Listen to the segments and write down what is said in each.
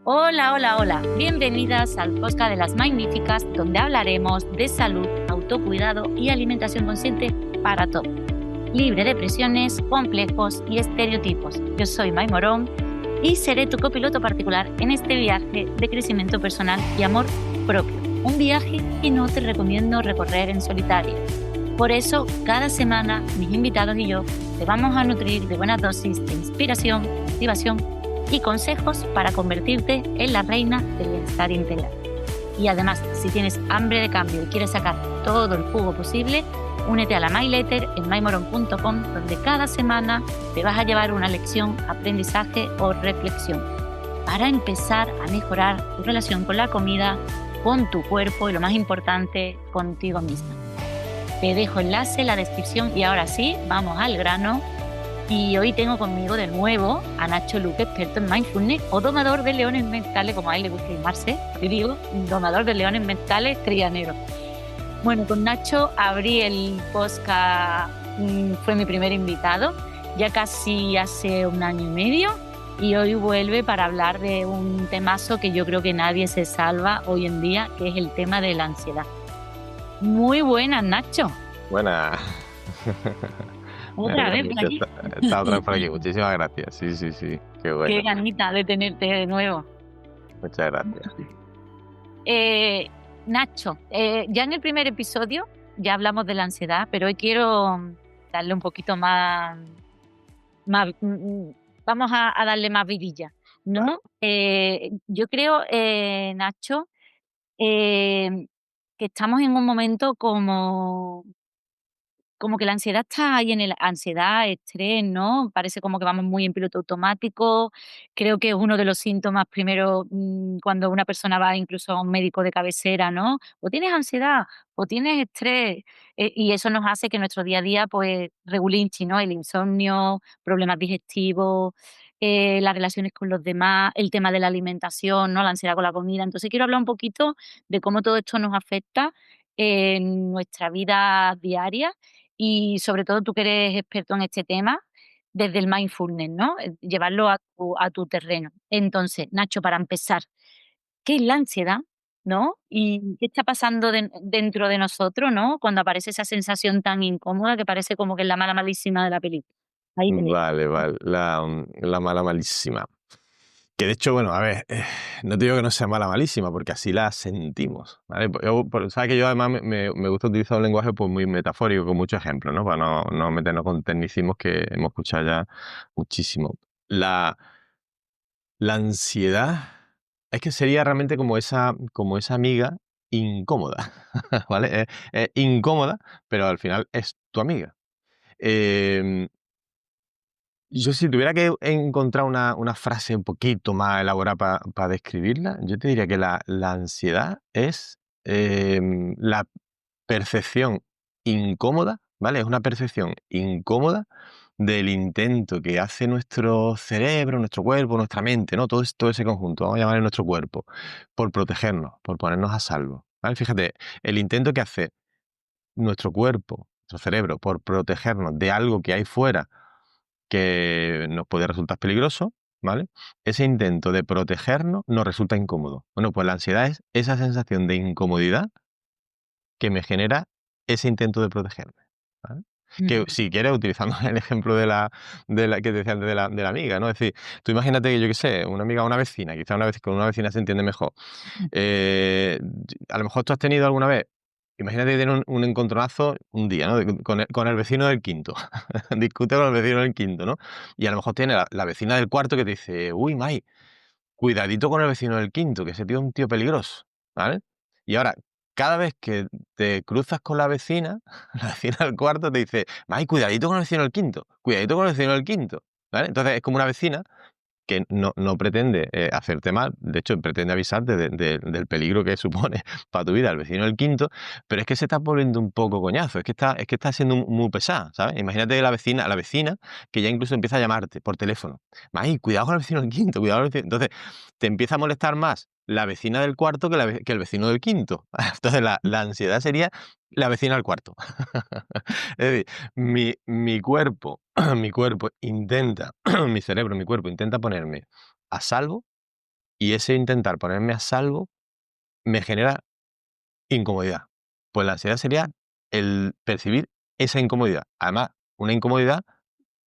Hola, hola, hola. Bienvenidas al podcast de las Magníficas, donde hablaremos de salud, autocuidado y alimentación consciente para todos, libre de presiones, complejos y estereotipos. Yo soy May Morón y seré tu copiloto particular en este viaje de crecimiento personal y amor propio. Un viaje que no te recomiendo recorrer en solitario. Por eso, cada semana, mis invitados y yo te vamos a nutrir de buenas dosis de inspiración, motivación y consejos para convertirte en la reina del bienestar integral. Y además, si tienes hambre de cambio y quieres sacar todo el jugo posible, únete a la My Letter en mymoron.com, donde cada semana te vas a llevar una lección, aprendizaje o reflexión para empezar a mejorar tu relación con la comida, con tu cuerpo y, lo más importante, contigo misma. Te dejo enlace en la descripción y ahora sí, vamos al grano. Y hoy tengo conmigo de nuevo a Nacho Luque, experto en mindfulness o domador de leones mentales, como a él le gusta llamarse. Yo digo, domador de leones mentales trianero. Bueno, con Nacho abrí el podcast, fue mi primer invitado, ya casi hace un año y medio. Y hoy vuelve para hablar de un temazo que yo creo que nadie se salva hoy en día, que es el tema de la ansiedad. Muy buenas, Nacho. Buenas. Otra vez por aquí. Está otra vez por aquí. Muchísimas gracias. Sí. Qué bueno. Qué ganita de tenerte de nuevo. Muchas gracias. Nacho, ya en el primer episodio ya hablamos de la ansiedad, pero hoy quiero darle un poquito más vamos a darle más vidilla, ¿no? Yo creo, Nacho, que estamos en un momento como que la ansiedad está ahí en el ansiedad, estrés, ¿no? Parece como que vamos muy en piloto automático. Creo que es uno de los síntomas primero, cuando una persona va incluso a un médico de cabecera, ¿no? O tienes ansiedad, o tienes estrés, y eso nos hace que nuestro día a día, pues, regulinchi, ¿no? El insomnio, problemas digestivos, las relaciones con los demás, el tema de la alimentación, ¿no? La ansiedad con la comida. Entonces, quiero hablar un poquito de cómo todo esto nos afecta en nuestra vida diaria y sobre todo tú que eres experto en este tema, desde el mindfulness, ¿no? Llevarlo a tu terreno. Entonces, Nacho, para empezar, ¿qué es la ansiedad? ¿No? ¿Y qué está pasando dentro de nosotros, ¿no? Cuando aparece esa sensación tan incómoda que parece como que es la mala malísima de la película. Ahí te dejo. Vale. La mala malísima. Que de hecho, bueno, a ver, no te digo que no sea mala malísima, porque así la sentimos, ¿vale? Sabes que yo además me gusta utilizar un lenguaje pues, muy metafórico, con muchos ejemplos, ¿no? Para no meternos con tecnicismos que hemos escuchado ya muchísimo. La ansiedad es que sería realmente como esa amiga incómoda, ¿vale? Es incómoda, pero al final es tu amiga. Em, yo si tuviera que encontrar una frase un poquito más elaborada para describirla, yo te diría que la ansiedad es la percepción incómoda, ¿vale? Es una percepción incómoda del intento que hace nuestro cerebro, nuestro cuerpo, nuestra mente, ¿no? Todo ese conjunto, vamos a llamarle nuestro cuerpo, por protegernos, por ponernos a salvo, ¿vale? Fíjate, el intento que hace nuestro cuerpo, nuestro cerebro, por protegernos de algo que hay fuera que nos puede resultar peligroso, ¿vale? Ese intento de protegernos nos resulta incómodo. Bueno, pues la ansiedad es esa sensación de incomodidad que me genera ese intento de protegerme, ¿vale? Que Ujú. si quieres, utilizando el ejemplo de la que te decía antes de la amiga, ¿no? Es decir, tú imagínate que, yo qué sé, una amiga o una vecina, quizá una vez con una vecina se entiende mejor. Eh, a lo mejor tú has tenido alguna vez, imagínate que tienes un encontronazo un día, ¿no? Con el vecino del quinto. Discute con el vecino del quinto, ¿no? Y a lo mejor tiene la vecina del cuarto que te dice, uy, May, cuidadito con el vecino del quinto, que ese tío es un tío peligroso, ¿vale? Y ahora, cada vez que te cruzas con la vecina, la vecina del cuarto te dice, May, cuidadito con el vecino del quinto, cuidadito con el vecino del quinto, ¿vale? Entonces es como una vecina que no pretende hacerte mal, de hecho pretende avisarte del peligro que supone para tu vida el vecino del quinto, pero es que se está volviendo un poco coñazo, es que está siendo muy pesada, ¿sabes? Imagínate la vecina que ya incluso empieza a llamarte por teléfono. Ay, cuidado con el vecino del quinto, cuidado con el vecino. Entonces, te empieza a molestar más la vecina del cuarto que el vecino del quinto. Entonces, la ansiedad sería la vecina del cuarto. Es decir, mi cuerpo, mi cuerpo intenta, mi cerebro, mi cuerpo intenta ponerme a salvo y ese intentar ponerme a salvo me genera incomodidad. Pues la ansiedad sería el percibir esa incomodidad. Además, una incomodidad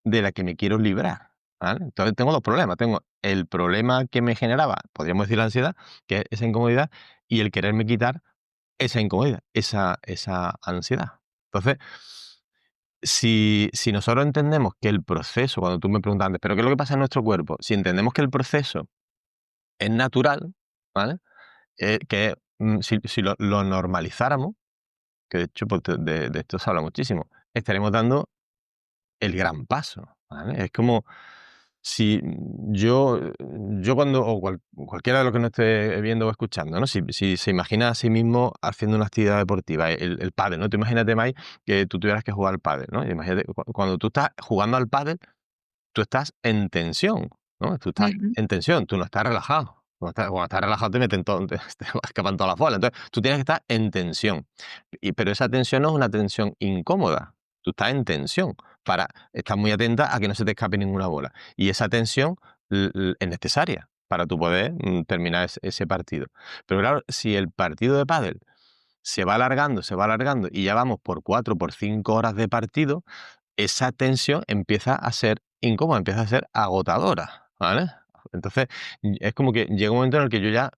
de la que me quiero librar, ¿vale? Entonces tengo 2 problemas. Tengo el problema que me generaba, podríamos decir la ansiedad, que es esa incomodidad, y el quererme quitar esa incomodidad, esa ansiedad. Entonces, si nosotros entendemos que el proceso, cuando tú me preguntas antes, ¿pero qué es lo que pasa en nuestro cuerpo? Si entendemos que el proceso es natural, ¿vale? Si lo normalizáramos, que de hecho, pues, de esto se habla muchísimo, estaremos dando el gran paso, ¿vale? Es como si yo cuando, o cualquiera de los que nos esté viendo o escuchando, ¿no? Si se imagina a sí mismo haciendo una actividad deportiva, el pádel, ¿no? Tú imagínate, Mai, que tú tuvieras que jugar al pádel, ¿no? Imagínate, cuando tú estás jugando al pádel, tú estás en tensión, ¿no? Tú estás Ujú, en tensión, tú no estás relajado. Cuando estás relajado te meten todo, te escapan todas las bolas. Entonces, tú tienes que estar en tensión. Pero esa tensión no es una tensión incómoda. Tú estás en tensión. Estás muy atenta a que no se te escape ninguna bola. Y esa tensión es necesaria para tu poder terminar ese partido. Pero claro, si el partido de pádel se va alargando y ya vamos por 4, por 5 horas de partido, esa tensión empieza a ser incómoda, empieza a ser agotadora, ¿vale? Entonces, es como que llega un momento en el que yo ya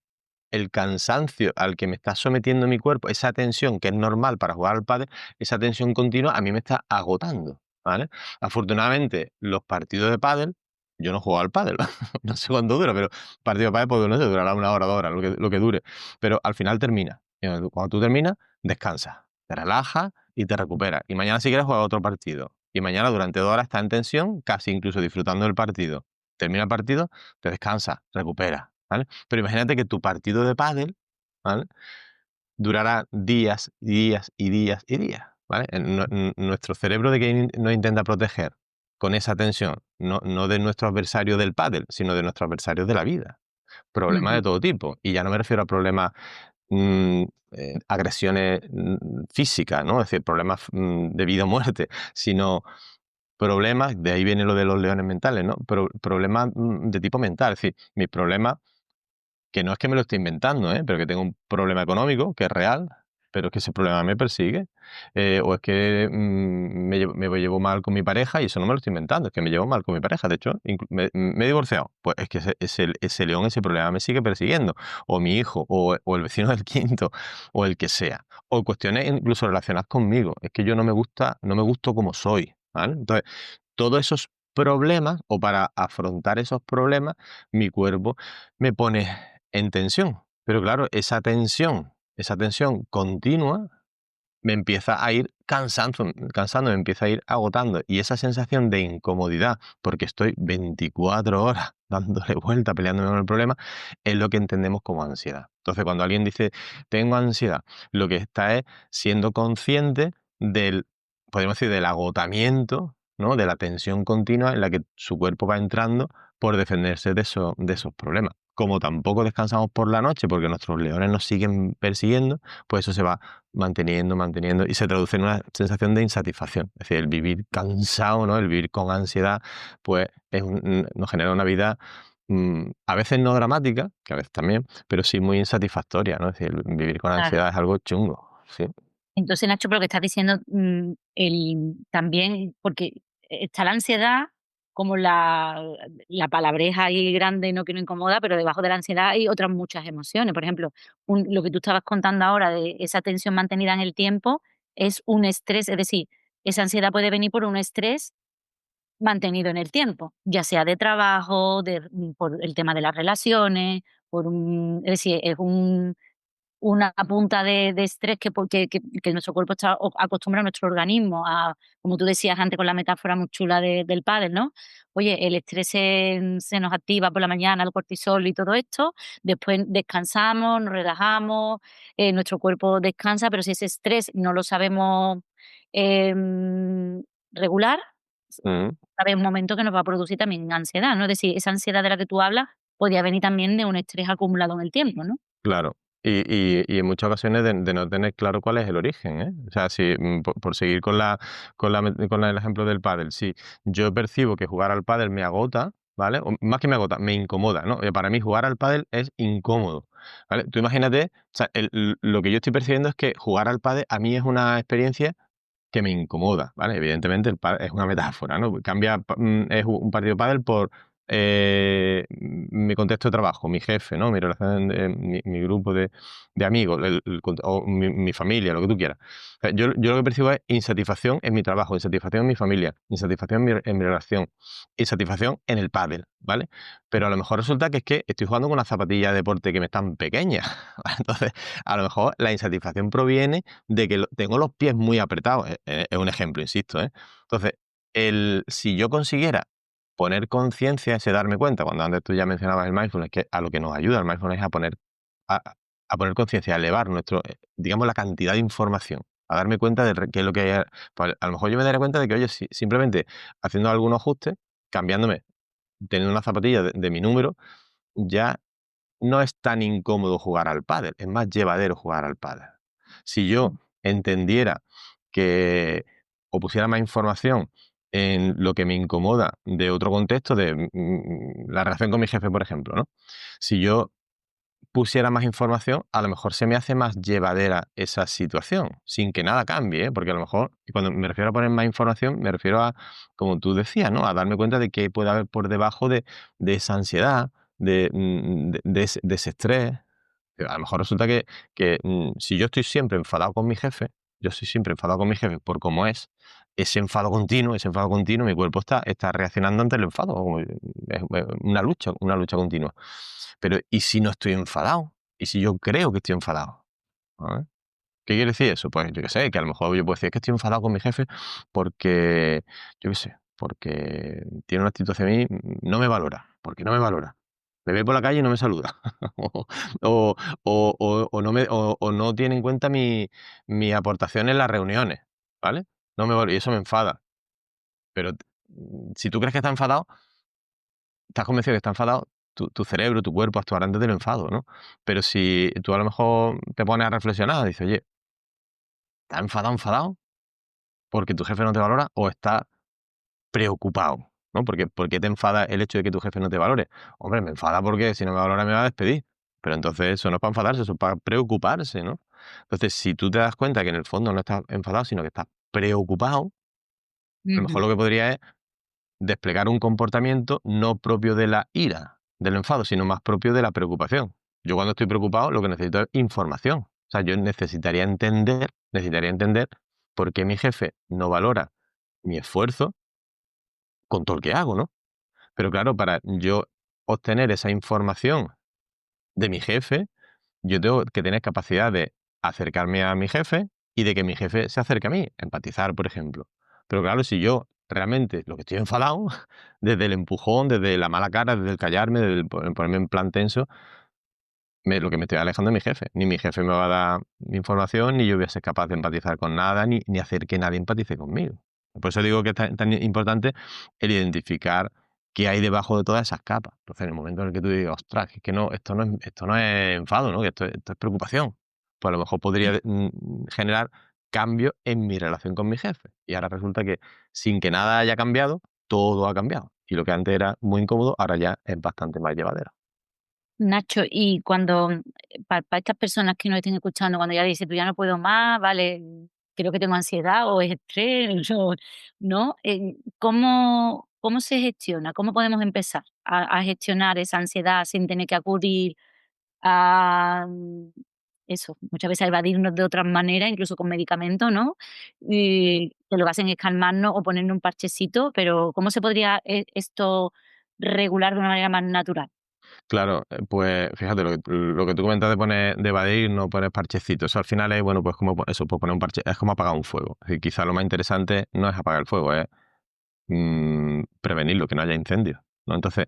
el cansancio al que me está sometiendo mi cuerpo, esa tensión que es normal para jugar al pádel, esa tensión continua a mí me está agotando, ¿vale? Afortunadamente, los partidos de pádel, yo no juego al pádel, no sé cuánto dura, pero partido de pádel, pues no sé, durará 1 hora, 2 horas, lo que dure, pero al final termina. Y cuando tú terminas, descansas, te relajas y te recuperas. Y mañana si quieres jugar otro partido. Y mañana durante 2 horas estás en tensión, casi incluso disfrutando del partido. Termina el partido, te descansas, recuperas, ¿vale? Pero imagínate que tu partido de pádel, ¿vale? Durará días, y días, y días, y días, ¿vale? Nuestro cerebro de que nos intenta proteger con esa tensión, no de nuestro adversario del pádel, sino de nuestros adversarios de la vida. Problemas de ujú. todo tipo. Y ya no me refiero a problemas, mm, agresiones físicas, ¿no? Es decir, problemas de vida o muerte, sino problemas, de ahí viene lo de los leones mentales, ¿no? Problemas de tipo mental. Es decir, mis problemas que no es que me lo esté inventando, ¿eh? Pero que tengo un problema económico que es real, pero es que ese problema me persigue. O es que me llevo mal con mi pareja y eso no me lo estoy inventando, es que me llevo mal con mi pareja. De hecho, me he divorciado. Pues es que ese león, ese problema me sigue persiguiendo. O mi hijo, o el vecino del quinto, o el que sea. O cuestiones incluso relacionadas conmigo. Es que yo no me gusto como soy, ¿vale? Entonces, todos esos problemas, o para afrontar esos problemas, mi cuerpo me pone en tensión. Pero claro, esa tensión continua me empieza a ir cansando, me empieza a ir agotando. Y esa sensación de incomodidad, porque estoy 24 horas dándole vuelta, peleándome con el problema, es lo que entendemos como ansiedad. Entonces, cuando alguien dice, tengo ansiedad, lo que está es siendo consciente podríamos decir, del agotamiento, ¿no? De la tensión continua en la que su cuerpo va entrando por defenderse de esos problemas. Como tampoco descansamos por la noche porque nuestros leones nos siguen persiguiendo, pues eso se va manteniendo, manteniendo y se traduce en una sensación de insatisfacción. Es decir, el vivir cansado, ¿no? El vivir con ansiedad, pues nos genera una vida a veces no dramática, que a veces también, pero sí muy insatisfactoria, ¿no? Es decir, vivir con Claro. ansiedad es algo chungo, sí. Entonces, Nacho, por lo que estás diciendo, también, porque está la ansiedad como la palabreja ahí grande, ¿no? Que no incomoda, pero debajo de la ansiedad hay otras muchas emociones. Por ejemplo, lo que tú estabas contando ahora de esa tensión mantenida en el tiempo es un estrés, es decir, esa ansiedad puede venir por un estrés mantenido en el tiempo, ya sea de trabajo, por el tema de las relaciones, es decir, es una punta de estrés que nuestro cuerpo está acostumbrado, nuestro organismo a, como tú decías antes con la metáfora muy chula del pádel, ¿no? Oye, el estrés se nos activa por la mañana, el cortisol y todo esto, después descansamos, nos relajamos, nuestro cuerpo descansa, pero si ese estrés no lo sabemos regular, Mm. va a haber un momento que nos va a producir también ansiedad, ¿no? Es decir, esa ansiedad de la que tú hablas podría venir también de un estrés acumulado en el tiempo, ¿no? Claro. Y en muchas ocasiones de no tener claro cuál es el origen, ¿eh? O sea, si, por seguir con el ejemplo del pádel, si yo percibo que jugar al pádel me agota, ¿vale? O más que me agota, me incomoda, ¿no? Para mí jugar al pádel es incómodo, ¿vale? Tú imagínate, o sea, lo que yo estoy percibiendo es que jugar al pádel a mí es una experiencia que me incomoda, ¿vale? Evidentemente el pádel es una metáfora, ¿no? Cambia, es un partido de pádel por mi contexto de trabajo, mi jefe, ¿no? Mi relación, mi grupo de amigos, o mi familia, lo que tú quieras. Yo lo que percibo es insatisfacción en mi trabajo, insatisfacción en mi familia, insatisfacción en mi relación, insatisfacción en el pádel, ¿vale? Pero a lo mejor resulta que es que estoy jugando con unas zapatillas de deporte que me están pequeñas. Entonces, a lo mejor la insatisfacción proviene de que tengo los pies muy apretados. Es un ejemplo, insisto, ¿eh? Entonces, si yo consiguiera poner conciencia, ese darme cuenta, cuando antes tú ya mencionabas el mindfulness, que a lo que nos ayuda el mindfulness es a poner conciencia, a elevar digamos, la cantidad de información, a darme cuenta de qué es lo que hay. Pues, a lo mejor yo me daría cuenta de que, oye, simplemente haciendo algunos ajustes, cambiándome, teniendo una zapatilla de mi número, ya no es tan incómodo jugar al pádel, es más llevadero jugar al pádel. Si yo entendiera que o pusiera más información en lo que me incomoda de otro contexto, de la relación con mi jefe, por ejemplo, ¿no? Si yo pusiera más información, a lo mejor se me hace más llevadera esa situación, sin que nada cambie, ¿eh? Porque a lo mejor, y cuando me refiero a poner más información, me refiero a, como tú decías, ¿no? A darme cuenta de qué puede haber por debajo de esa ansiedad, de ese estrés. A lo mejor resulta que si yo estoy siempre enfadado con mi jefe, yo estoy siempre enfadado con mi jefe por cómo es, ese enfado continuo, mi cuerpo está reaccionando ante el enfado, es una lucha continua. Pero, ¿y si no estoy enfadado? ¿Y si yo creo que estoy enfadado? ¿Vale? ¿Qué quiere decir eso? Pues yo qué sé, que a lo mejor yo puedo decir: "Es que estoy enfadado con mi jefe porque, yo qué sé, porque tiene una actitud hacia mí, no me valora, porque no me valora. Me ve por la calle y no me saluda". O o no tiene en cuenta mi aportación en las reuniones, ¿vale? No me valora y eso me enfada. Pero, si tú crees que está enfadado, estás convencido de que está enfadado, tu cerebro, tu cuerpo actuará antes del enfado, ¿no? Pero si tú a lo mejor te pones a reflexionar, dices: "Oye, ¿estás enfadado porque tu jefe no te valora o estás preocupado, ¿no? ¿Por qué te enfada el hecho de que tu jefe no te valore? Hombre, me enfada porque si no me valora me va a despedir. Pero entonces eso no es para enfadarse, eso es para preocuparse, ¿no? Entonces, si tú te das cuenta que en el fondo no estás enfadado, sino que estás preocupado, a lo mejor Ujú. lo que podría es desplegar un comportamiento no propio de la ira, del enfado, sino más propio de la preocupación. Yo cuando estoy preocupado lo que necesito es información. O sea, yo necesitaría entender por qué mi jefe no valora mi esfuerzo con todo lo que hago, ¿no? Pero claro, para yo obtener esa información de mi jefe, yo tengo que tener capacidad de acercarme a mi jefe y de que mi jefe se acerque a mí, empatizar, por ejemplo. Pero claro, si yo realmente lo que estoy enfadado, desde el empujón, desde la mala cara, desde el callarme, desde el ponerme en plan tenso, lo que me estoy alejando de mi jefe. Ni mi jefe me va a dar información, ni yo voy a ser capaz de empatizar con nada, ni hacer que nadie empatice conmigo. Por eso digo que es tan importante el identificar qué hay debajo de todas esas capas. Entonces, en el momento en el que tú digas, ostras, es que no, esto no es enfado, ¿no? Que esto es preocupación. Pues a lo mejor podría generar cambios en mi relación con mi jefe. Y ahora resulta que sin que nada haya cambiado, todo ha cambiado. Y lo que antes era muy incómodo, ahora ya es bastante más llevadero. Nacho, y cuando, para estas personas que nos estén escuchando, cuando ya dice: "Pues ya no puedo más, vale, creo que tengo ansiedad o es estrés", o ¿no? ¿Cómo se gestiona? ¿Cómo podemos empezar a gestionar esa ansiedad sin tener que acudir a, eso, muchas veces a evadirnos de otras maneras, incluso con medicamentos, ¿no? Y que lo que hacen es calmarnos o ponernos un parchecito, pero ¿cómo se podría esto regular de una manera más natural? Claro, pues fíjate, lo que tú comentas de evadir, no poner parchecitos, eso al final es, bueno, pues como eso, pues poner un parche, es como apagar un fuego. Es decir, quizá lo más interesante no es apagar el fuego, es prevenirlo, que no haya incendios, ¿no? Entonces,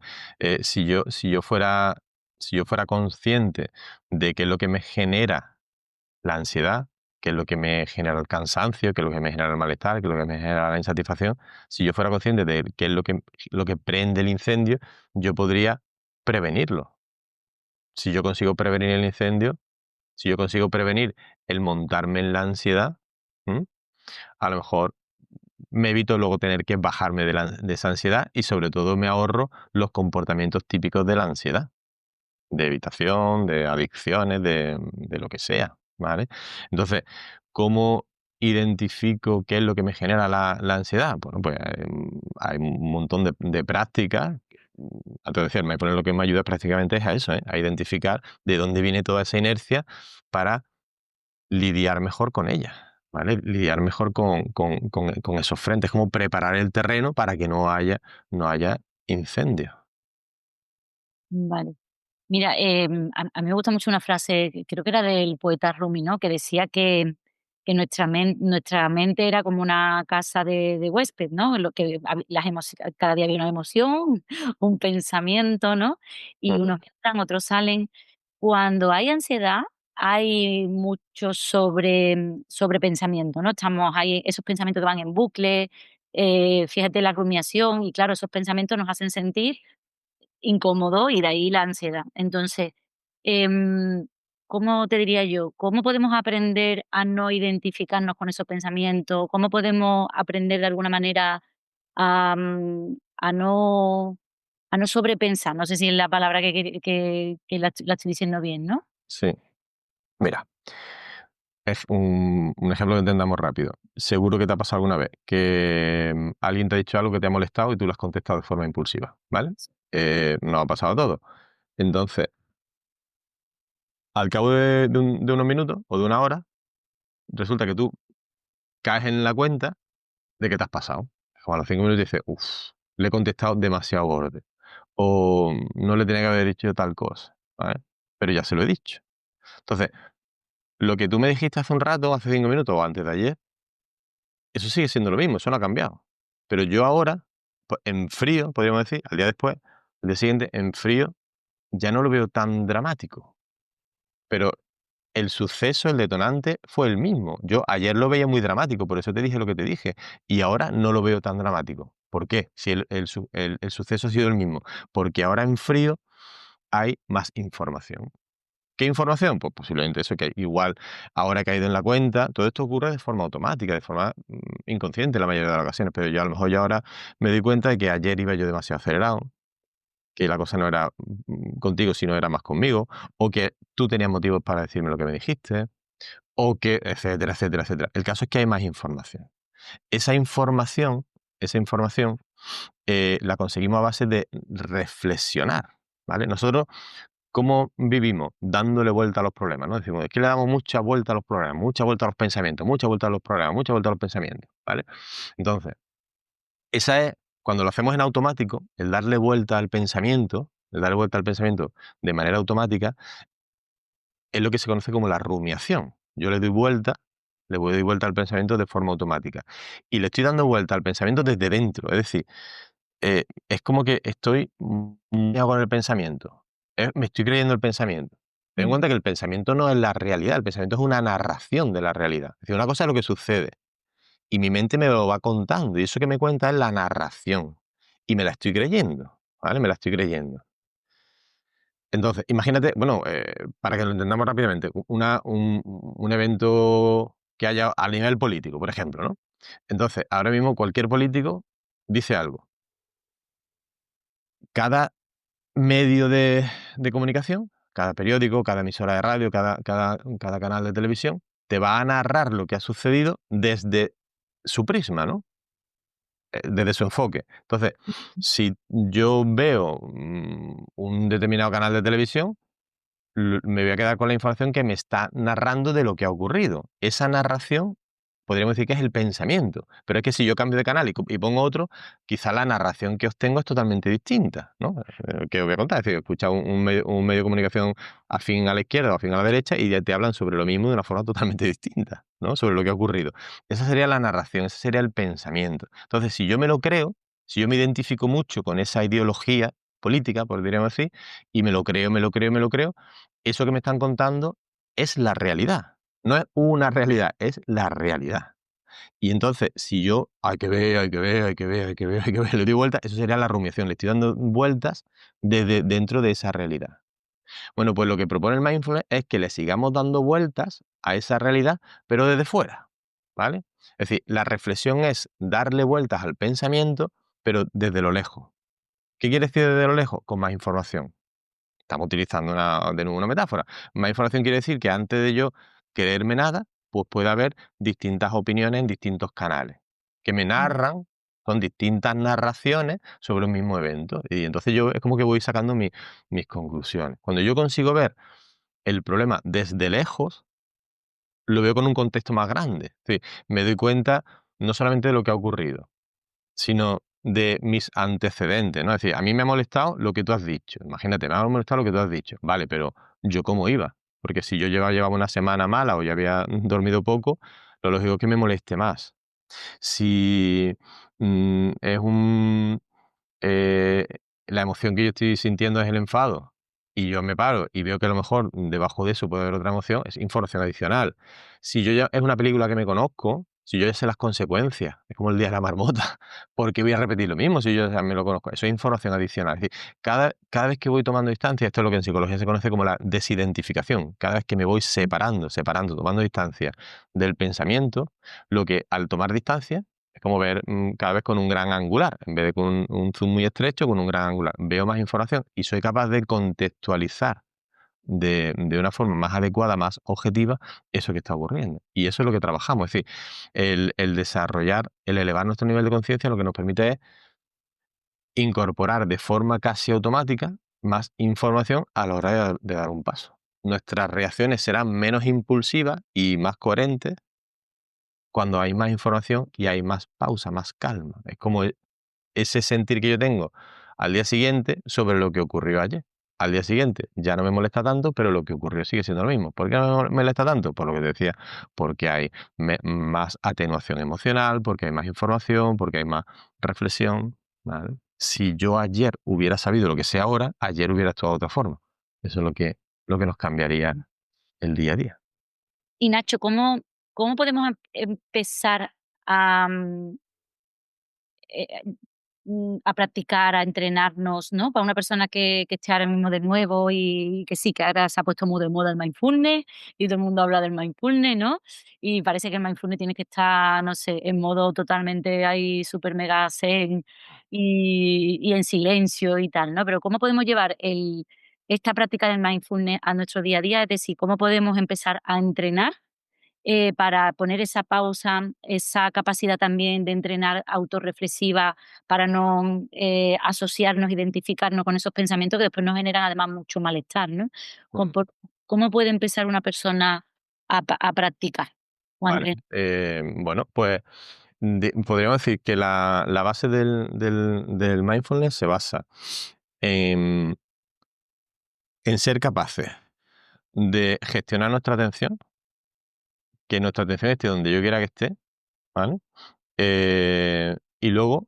si yo fuera consciente de qué es lo que me genera la ansiedad, qué es lo que me genera el cansancio, qué es lo que me genera el malestar, qué es lo que me genera la insatisfacción, si yo fuera consciente de qué es lo que prende el incendio, yo podría prevenirlo. Si yo consigo prevenir el incendio, si yo consigo prevenir el montarme en la ansiedad, ¿m? A lo mejor me evito luego tener que bajarme de esa ansiedad y sobre todo me ahorro los comportamientos típicos de la ansiedad, de evitación, de adicciones, de lo que sea, ¿vale? Entonces, ¿cómo identifico qué es lo que me genera la ansiedad? Bueno, pues hay un montón de prácticas. A te decir, me pone lo que me ayuda prácticamente es a eso, ¿eh? A identificar de dónde viene toda esa inercia para lidiar mejor con ella, ¿vale? Lidiar mejor con esos frentes, como preparar el terreno para que no haya incendios. Vale. Mira, a mí me gusta mucho una frase, que creo que era del poeta Rumi, ¿no? Que decía que nuestra mente era como una casa de huésped, ¿no? Lo que cada día había una emoción, un pensamiento, ¿no? Y Ujú. unos entran, otros salen. Cuando hay ansiedad, hay mucho sobrepensamiento, ¿no? Hay esos pensamientos que van en bucle, fíjate la rumiación y claro, esos pensamientos nos hacen sentir incómodo y de ahí la ansiedad. Entonces, em, ¿cómo te diría yo? ¿Cómo podemos aprender a no identificarnos con esos pensamientos? ¿Cómo podemos aprender de alguna manera a no sobrepensar? No sé si es la palabra que la estoy diciendo bien, ¿no? Sí, mira, es un ejemplo que entendamos rápido. Seguro que te ha pasado alguna vez que alguien te ha dicho algo que te ha molestado y tú lo has contestado de forma impulsiva, ¿vale? Nos ha pasado a todos. Entonces, al cabo de unos minutos o de una hora, resulta que tú caes en la cuenta de que te has pasado. Como a los 5 minutos dices, uff, le he contestado demasiado borde. O no le tenía que haber dicho tal cosa, ¿vale? Pero ya se lo he dicho. Entonces, lo que tú me dijiste hace un rato, hace 5 minutos o antes de ayer, eso sigue siendo lo mismo, eso no ha cambiado. Pero yo ahora, pues, en frío, podríamos decir, al día después, al día siguiente, en frío, ya no lo veo tan dramático. Pero el suceso, el detonante, fue el mismo. Yo ayer lo veía muy dramático, por eso te dije lo que te dije, y ahora no lo veo tan dramático. ¿Por qué? Si el suceso ha sido el mismo. Porque ahora en frío hay más información. ¿Qué información? Pues posiblemente eso, que igual ahora he caído en la cuenta. Todo esto ocurre de forma automática, de forma inconsciente en la mayoría de las ocasiones, pero yo a lo mejor ya ahora me doy cuenta de que ayer iba yo demasiado acelerado, que la cosa no era contigo, sino era más conmigo, o que tú tenías motivos para decirme lo que me dijiste, o que, etcétera, etcétera, etcétera. El caso es que hay más información. Esa información, esa información la conseguimos a base de reflexionar, ¿vale? Nosotros, ¿cómo vivimos? Dándole vuelta a los problemas, ¿no? Decimos, es que le damos mucha vuelta a los problemas, mucha vuelta a los pensamientos, mucha vuelta a los problemas, mucha vuelta a los pensamientos, ¿vale? Entonces, esa es, cuando lo hacemos en automático, el darle vuelta al pensamiento, el darle vuelta al pensamiento de manera automática, es lo que se conoce como la rumiación. Yo le doy vuelta al pensamiento de forma automática. Y le estoy dando vuelta al pensamiento desde dentro. Es decir, es como que estoy con el pensamiento. Me estoy creyendo el pensamiento. Ten en Ujú. cuenta que el pensamiento no es la realidad, el pensamiento es una narración de la realidad. Es decir, una cosa es lo que sucede y mi mente me lo va contando y eso que me cuenta es la narración y me la estoy creyendo, ¿vale? Me la estoy creyendo. Entonces, imagínate, bueno, para que lo entendamos rápidamente, un evento que haya a nivel político, por ejemplo, ¿no? Entonces, ahora mismo cualquier político dice algo. Cada medio de comunicación, cada periódico, cada emisora de radio, cada canal de televisión, te va a narrar lo que ha sucedido desde su prisma, ¿no? Desde su enfoque. Entonces, si yo veo un determinado canal de televisión, me voy a quedar con la información que me está narrando de lo que ha ocurrido. Esa narración podríamos decir que es el pensamiento, pero es que si yo cambio de canal y pongo otro, quizá la narración que obtengo es totalmente distinta, ¿no? Que os voy a contar, es decir, escucha un medio de comunicación afín a la izquierda o afín a la derecha y ya te hablan sobre lo mismo de una forma totalmente distinta, ¿no? Sobre lo que ha ocurrido. Esa sería la narración, ese sería el pensamiento. Entonces, si yo me lo creo, si yo me identifico mucho con esa ideología política, podríamos decir, y me lo creo, me lo creo, me lo creo, eso que me están contando es la realidad. No es una realidad, es la realidad. Y entonces, si yo, hay que ver, hay que ver, hay que ver, hay que ver, hay que ver, le doy vueltas, eso sería la rumiación, le estoy dando vueltas desde dentro de esa realidad. Bueno, pues lo que propone el mindfulness es que le sigamos dando vueltas a esa realidad, pero desde fuera, ¿vale? Es decir, la reflexión es darle vueltas al pensamiento, pero desde lo lejos. ¿Qué quiere decir desde lo lejos? Con más información. Estamos utilizando de nuevo una metáfora. Más información quiere decir que antes de yo creerme nada, pues puede haber distintas opiniones en distintos canales que me Mm. narran, son distintas narraciones sobre un mismo evento. Y entonces yo es como que voy sacando mis conclusiones. Cuando yo consigo ver el problema desde lejos, lo veo con un contexto más grande. Es decir, me doy cuenta no solamente de lo que ha ocurrido, sino de mis antecedentes, ¿no? Es decir, a mí me ha molestado lo que tú has dicho. Imagínate, me ha molestado lo que tú has dicho. Vale, pero ¿yo cómo iba? Porque si yo llevaba una semana mala o ya había dormido poco, lo lógico es que me moleste más. Si es eh, la emoción que yo estoy sintiendo es el enfado y yo me paro y veo que a lo mejor debajo de eso puede haber otra emoción, es información adicional. Si yo ya es una película que me conozco, si yo ya sé las consecuencias, es como el día de la marmota, ¿por qué voy a repetir lo mismo si yo ya me lo conozco? Eso es información adicional. Es decir, cada vez que voy tomando distancia, esto es lo que en psicología se conoce como la desidentificación, cada vez que me voy separando, tomando distancia del pensamiento, lo que al tomar distancia es como ver cada vez con un gran angular, en vez de con un zoom muy estrecho, con un gran angular. Veo más información y soy capaz de contextualizar de una forma más adecuada, más objetiva, eso que está ocurriendo. Y eso es lo que trabajamos. Es decir, el desarrollar, el elevar nuestro nivel de conciencia lo que nos permite es incorporar de forma casi automática más información a la hora de dar un paso. Nuestras reacciones serán menos impulsivas y más coherentes cuando hay más información y hay más pausa, más calma. Es como ese sentir que yo tengo al día siguiente sobre lo que ocurrió ayer. Al día siguiente ya no me molesta tanto, pero lo que ocurrió sigue siendo lo mismo. ¿Por qué no me molesta tanto? Por lo que te decía, porque hay más atenuación emocional, porque hay más información, porque hay más reflexión. ¿Vale? Si yo ayer hubiera sabido lo que sé ahora, ayer hubiera actuado de otra forma. Eso es lo que nos cambiaría el día a día. Y Nacho, ¿cómo podemos empezar a, eh, a practicar, a entrenarnos, ¿no? Para una persona que esté ahora mismo de nuevo y que sí, que ahora se ha puesto muy de moda el mindfulness y todo el mundo habla del mindfulness, ¿no? Y parece que el mindfulness tiene que estar, no sé, en modo totalmente ahí súper mega zen y en silencio y tal, ¿no? Pero ¿cómo podemos llevar esta práctica del mindfulness a nuestro día a día? Es decir, ¿cómo podemos empezar a entrenar para poner esa pausa, esa capacidad también de entrenar autorreflexiva para no asociarnos, identificarnos con esos pensamientos que después nos generan además mucho malestar, ¿no? ¿Cómo, Mm. cómo puede empezar una persona a practicar o a Vale. entrenar? Bueno, pues podríamos decir que la base del mindfulness se basa en, en ser capaces de gestionar nuestra atención, que nuestra atención esté donde yo quiera que esté, ¿vale? Y luego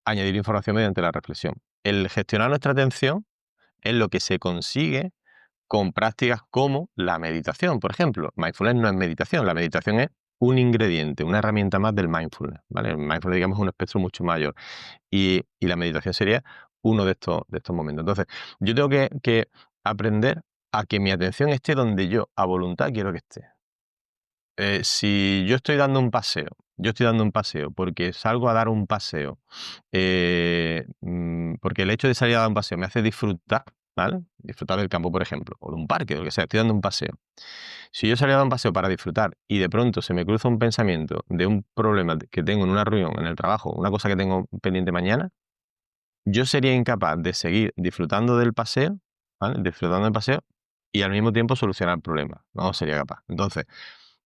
añadir información mediante la reflexión. El gestionar nuestra atención es lo que se consigue con prácticas como la meditación, por ejemplo. Mindfulness no es meditación, la meditación es un ingrediente, una herramienta más del mindfulness, ¿vale? El mindfulness, digamos, es un espectro mucho mayor. Y la meditación sería uno de estos momentos. Entonces, yo tengo que aprender a que mi atención esté donde yo, a voluntad, quiero que esté. Si yo estoy dando un paseo porque salgo a dar un paseo, porque el hecho de salir a dar un paseo me hace disfrutar, ¿vale? Disfrutar del campo, por ejemplo, o de un parque, o lo que sea, estoy dando un paseo. Si yo salgo a dar un paseo para disfrutar y de pronto se me cruza un pensamiento de un problema que tengo en una reunión, en el trabajo, una cosa que tengo pendiente mañana, yo sería incapaz de seguir disfrutando del paseo, ¿vale? Disfrutando del paseo y al mismo tiempo solucionar el problema. No sería capaz. Entonces,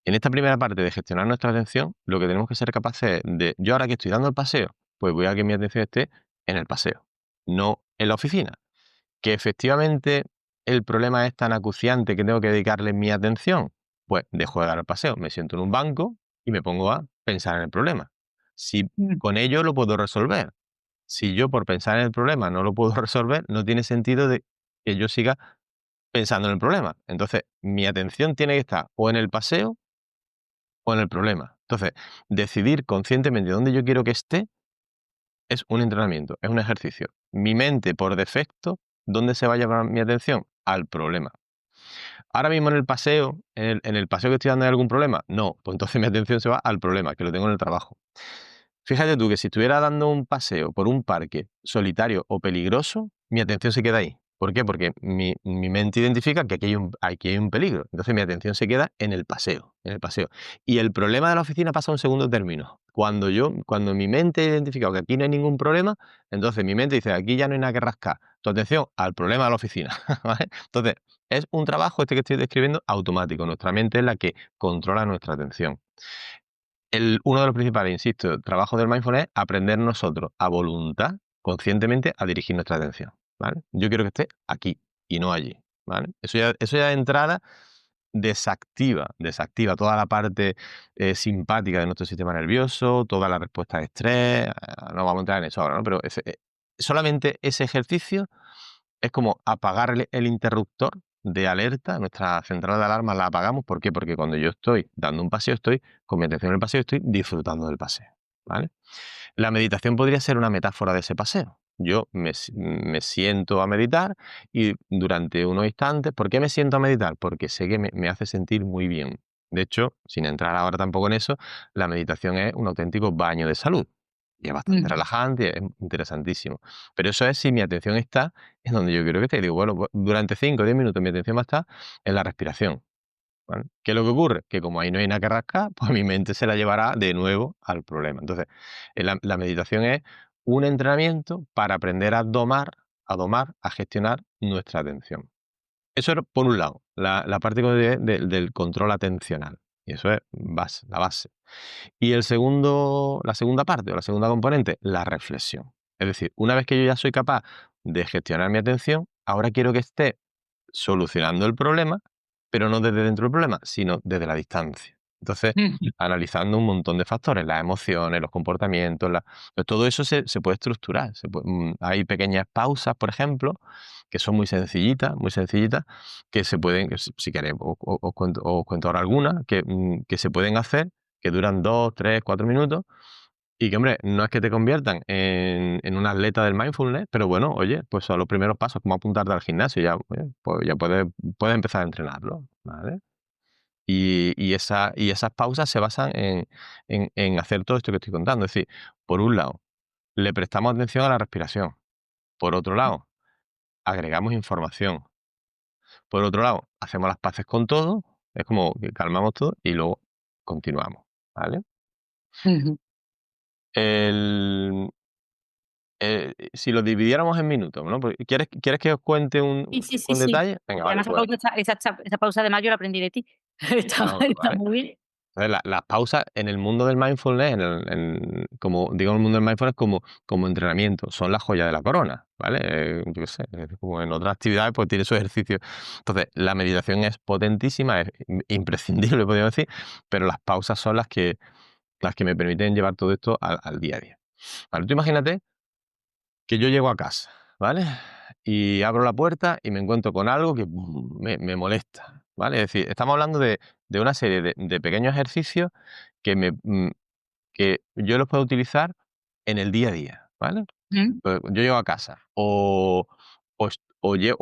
en esta primera parte de gestionar nuestra atención, lo que tenemos que ser capaces es de, yo ahora que estoy dando el paseo, pues voy a que mi atención esté en el paseo, no en la oficina. Que efectivamente el problema es tan acuciante que tengo que dedicarle mi atención, pues dejo de dar el paseo, me siento en un banco y me pongo a pensar en el problema. Si Mm. con ello lo puedo resolver, si yo por pensar en el problema no lo puedo resolver, no tiene sentido de que yo siga pensando en el problema. Entonces, mi atención tiene que estar o en el paseo o en el problema. Entonces, decidir conscientemente dónde yo quiero que esté es un entrenamiento, es un ejercicio. Mi mente, por defecto, ¿dónde se va a llevar mi atención? Al problema. Ahora mismo en el paseo, en el paseo que estoy dando, ¿hay algún problema? No, pues entonces mi atención se va al problema, que lo tengo en el trabajo. Fíjate tú que si estuviera dando un paseo por un parque solitario o peligroso, mi atención se queda ahí. ¿Por qué? Porque mi mente identifica que aquí hay un peligro. Entonces mi atención se queda en el paseo, en el paseo. Y el problema de la oficina pasa a un segundo término. Cuando mi mente ha identificado que aquí no hay ningún problema, entonces mi mente dice, aquí ya no hay nada que rascar. Tu atención al problema de la oficina, ¿vale? Entonces, es un trabajo este que estoy describiendo automático. Nuestra mente es la que controla nuestra atención. Uno de los principales, insisto, trabajos del mindfulness es aprender nosotros a voluntad, conscientemente, a dirigir nuestra atención, ¿vale? Yo quiero que esté aquí y no allí, ¿vale? Eso ya de entrada desactiva toda la parte simpática de nuestro sistema nervioso, toda la respuesta de estrés. No vamos a entrar en eso ahora, ¿no? Pero solamente ese ejercicio es como apagar el interruptor de alerta, nuestra central de alarma la apagamos. ¿Por qué? Porque cuando yo estoy dando un paseo, estoy con mi atención en el paseo, estoy disfrutando del paseo, ¿vale? La meditación podría ser una metáfora de ese paseo. Yo me siento a meditar y durante unos instantes, ¿por qué me siento a meditar? Porque sé que me hace sentir muy bien. De hecho, sin entrar ahora tampoco en eso, la meditación es un auténtico baño de salud. Y es bastante Ujú, relajante, es interesantísimo. Pero eso es si mi atención está en donde yo quiero que esté. Digo, bueno, pues durante 5 o 10 minutos mi atención va a estar en la respiración, ¿vale? ¿Qué es lo que ocurre? Que como ahí no hay nada que rascar, pues mi mente se la llevará de nuevo al problema. Entonces, la meditación es un entrenamiento para aprender a gestionar nuestra atención. Eso es por un lado, la parte del control atencional. Y eso es la base. Y la segunda parte o la segunda componente, la reflexión. Es decir, una vez que yo ya soy capaz de gestionar mi atención, ahora quiero que esté solucionando el problema, pero no desde dentro del problema, sino desde la distancia. Entonces, ujú. analizando un montón de factores, las emociones, los comportamientos, pues todo eso se puede estructurar. Hay pequeñas pausas, por ejemplo, que son muy sencillitas, que se pueden, que si queréis, os cuento ahora algunas, que se pueden hacer, que duran 2, 3, 4 minutos, y que, hombre, no es que te conviertan en un atleta del mindfulness, pero bueno, oye, pues son los primeros pasos, como apuntarte al gimnasio, ya, oye, pues ya puedes empezar a entrenarlo, ¿vale? Y esas pausas se basan en hacer todo esto que estoy contando. Es decir, por un lado, le prestamos atención a la respiración. Por otro lado, agregamos información. Por otro lado, hacemos las paces con todo, es como que calmamos todo y luego continuamos, ¿vale? Ujú. El si lo dividiéramos en minutos, ¿no? Pues, ¿quieres que os cuente Sí, sí, sí, con sí. detalle? Venga, Y vale, además pues esa pausa además yo la aprendí de ti. ah, Está vale. muy bien. Entonces, las pausas en el mundo del mindfulness, como digo, en el mundo del mindfulness como entrenamiento, son la joya de la corona, ¿vale? Yo qué sé, como en otras actividades, pues tiene su ejercicio. Entonces, la meditación es potentísima, es imprescindible, podríamos decir, pero las pausas son las que me permiten llevar todo esto al día a día. Vale, tú imagínate que yo llego a casa, ¿vale? Y abro la puerta y me encuentro con algo que me molesta, ¿vale? Es decir, estamos hablando de una serie de pequeños ejercicios que, que yo los puedo utilizar en el día a día, ¿vale? Ujú, Pues yo llego a casa o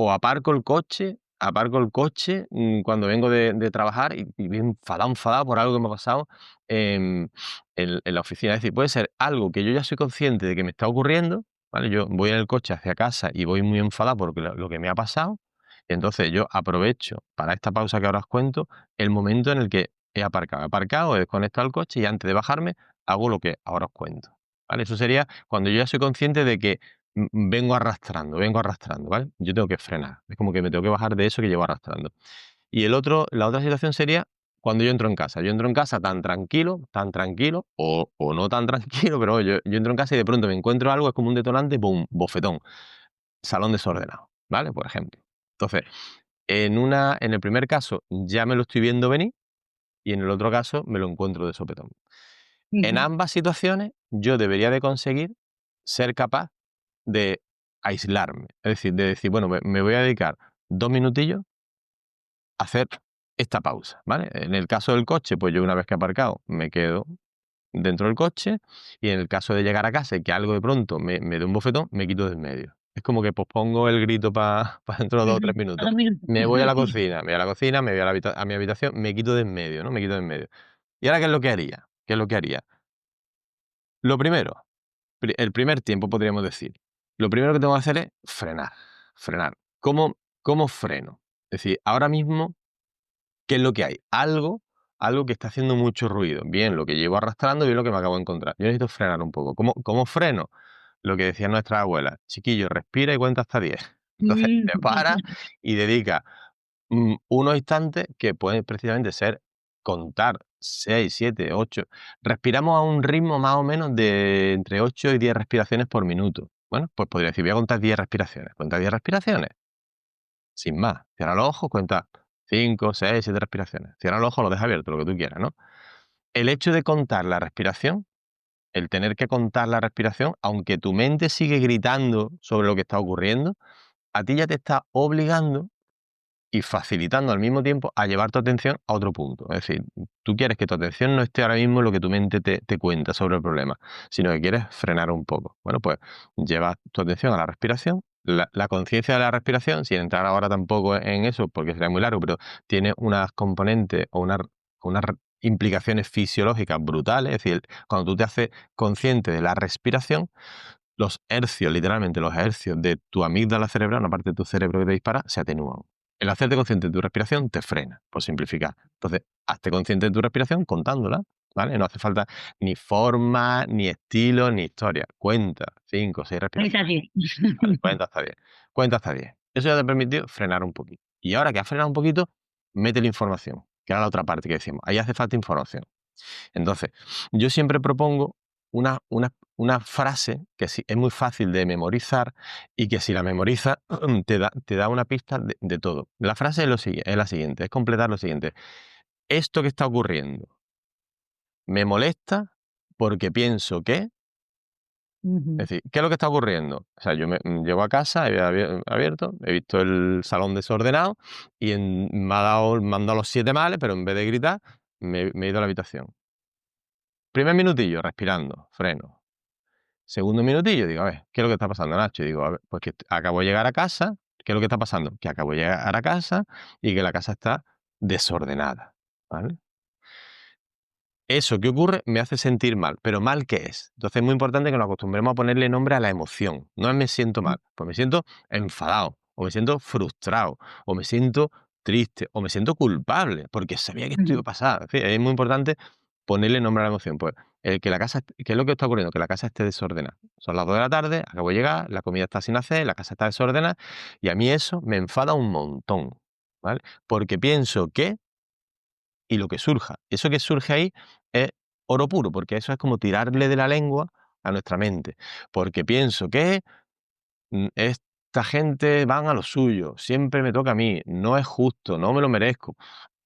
aparco el coche cuando vengo de trabajar y bien enfadado por algo que me ha pasado en, en la oficina. Es decir, puede ser algo que yo ya soy consciente de que me está ocurriendo, ¿vale? Yo voy en el coche hacia casa y voy muy enfadado por lo que me ha pasado. Y entonces yo aprovecho para esta pausa que ahora os cuento el momento en el que he aparcado. He aparcado, he desconectado el coche y antes de bajarme hago lo que ahora os cuento, ¿vale? Eso sería cuando yo ya soy consciente de que vengo arrastrando, ¿vale? Yo tengo que frenar. Es como que me tengo que bajar de eso que llevo arrastrando. Y la otra situación sería cuando yo entro en casa. Yo entro en casa tan tranquilo, o no tan tranquilo, pero yo entro en casa y de pronto me encuentro algo, es como un detonante, ¡pum! Bofetón. Salón desordenado, ¿vale? Por ejemplo. Entonces, en el primer caso ya me lo estoy viendo venir y en el otro caso me lo encuentro de sopetón. En ujú, ambas situaciones yo debería de conseguir ser capaz de aislarme, es decir, de decir, bueno, me voy a dedicar 2 minutillos a hacer esta pausa, ¿vale? En el caso del coche, pues yo una vez que he aparcado me quedo dentro del coche y en el caso de llegar a casa y que algo de pronto me dé un bofetón, me quito de en medio. es como que pospongo el grito para dentro de 2 o 3 A minutos. 2 minutos. Me voy a la cocina, me voy a a mi habitación, me quito de en medio, ¿no? Me quito de en medio. ¿Y ahora qué es lo que haría? ¿Qué es lo que haría? Lo primero, el primer tiempo podríamos decir, lo primero que tengo que hacer es frenar, frenar. ¿Cómo freno? Es decir, ahora mismo, ¿qué es lo que hay? Algo que está haciendo mucho ruido. Bien lo que llevo arrastrando, bien lo que me acabo de encontrar. Yo necesito frenar un poco. ¿Cómo freno? Lo que decía nuestra abuela, chiquillo, respira y cuenta hasta 10. Entonces Mm. te para y dedica unos instantes que pueden precisamente ser contar 6, 7, 8. Respiramos a un ritmo más o menos de entre 8 y 10 respiraciones por minuto. Bueno, pues podría decir, voy a contar 10 respiraciones. Cuenta 10 respiraciones, sin más. Cierra los ojos, cuenta 5, 6, 7 respiraciones. Cierra los ojos, lo deja abierto, lo que tú quieras, ¿no? El hecho de contar la respiración, el tener que contar la respiración, aunque tu mente sigue gritando sobre lo que está ocurriendo, a ti ya te está obligando y facilitando al mismo tiempo a llevar tu atención a otro punto. Es decir, tú quieres que tu atención no esté ahora mismo en lo que tu mente te cuenta sobre el problema, sino que quieres frenar un poco. Bueno, pues lleva tu atención a la respiración. La conciencia de la respiración, sin entrar ahora tampoco en eso porque sería muy largo, pero tiene unas componentes o unas implicaciones fisiológicas brutales. Es decir, cuando tú te haces consciente de la respiración, los hercios, literalmente los hercios de tu amígdala cerebral, una parte de tu cerebro que te dispara, se atenúan. El hacerte consciente de tu respiración te frena, por simplificar. Entonces, hazte consciente de tu respiración contándola, ¿vale? No hace falta ni forma, ni estilo, ni historia. Cuenta 5 o 6 respiraciones. Está bien. Vale, cuenta hasta 10. Cuenta hasta 10. Eso ya te permitió frenar un poquito. Y ahora que has frenado un poquito, mete la información, que era la otra parte que decíamos. Ahí hace falta información. Entonces, yo siempre propongo una frase que es muy fácil de memorizar y que si la memorizas te da una pista de todo. La frase es la siguiente, es completar lo siguiente. Esto que está ocurriendo me molesta porque pienso que... Ujú. Es decir, ¿qué es lo que está ocurriendo? O sea, yo llego a casa, he abierto, he visto el salón desordenado y me han dado los 7 males, pero en vez de gritar, me he ido a la habitación. Primer minutillo, respirando, freno. Segundo minutillo, digo, a ver, ¿qué es lo que está pasando, Nacho? Y digo, a ver, pues que acabo de llegar a casa. ¿Qué es lo que está pasando? Que acabo de llegar a casa y que la casa está desordenada, ¿vale? Eso que ocurre me hace sentir mal, pero ¿mal qué es? Entonces es muy importante que nos acostumbremos a ponerle nombre a la emoción. No es me siento mal, pues me siento enfadado, o me siento frustrado, o me siento triste, o me siento culpable, porque sabía que esto iba a Ujú. pasar. En fin, es muy importante ponerle nombre a la emoción. Pues que la casa, ¿qué es lo que está ocurriendo? Que la casa esté desordenada. Son las 2 de la tarde, acabo de llegar, la comida está sin hacer, la casa está desordenada, y a mí eso me enfada un montón, ¿vale? Porque pienso que y lo que surja. Eso que surge ahí es oro puro, porque eso es como tirarle de la lengua a nuestra mente. Porque pienso que esta gente van a lo suyo, siempre me toca a mí, no es justo, no me lo merezco.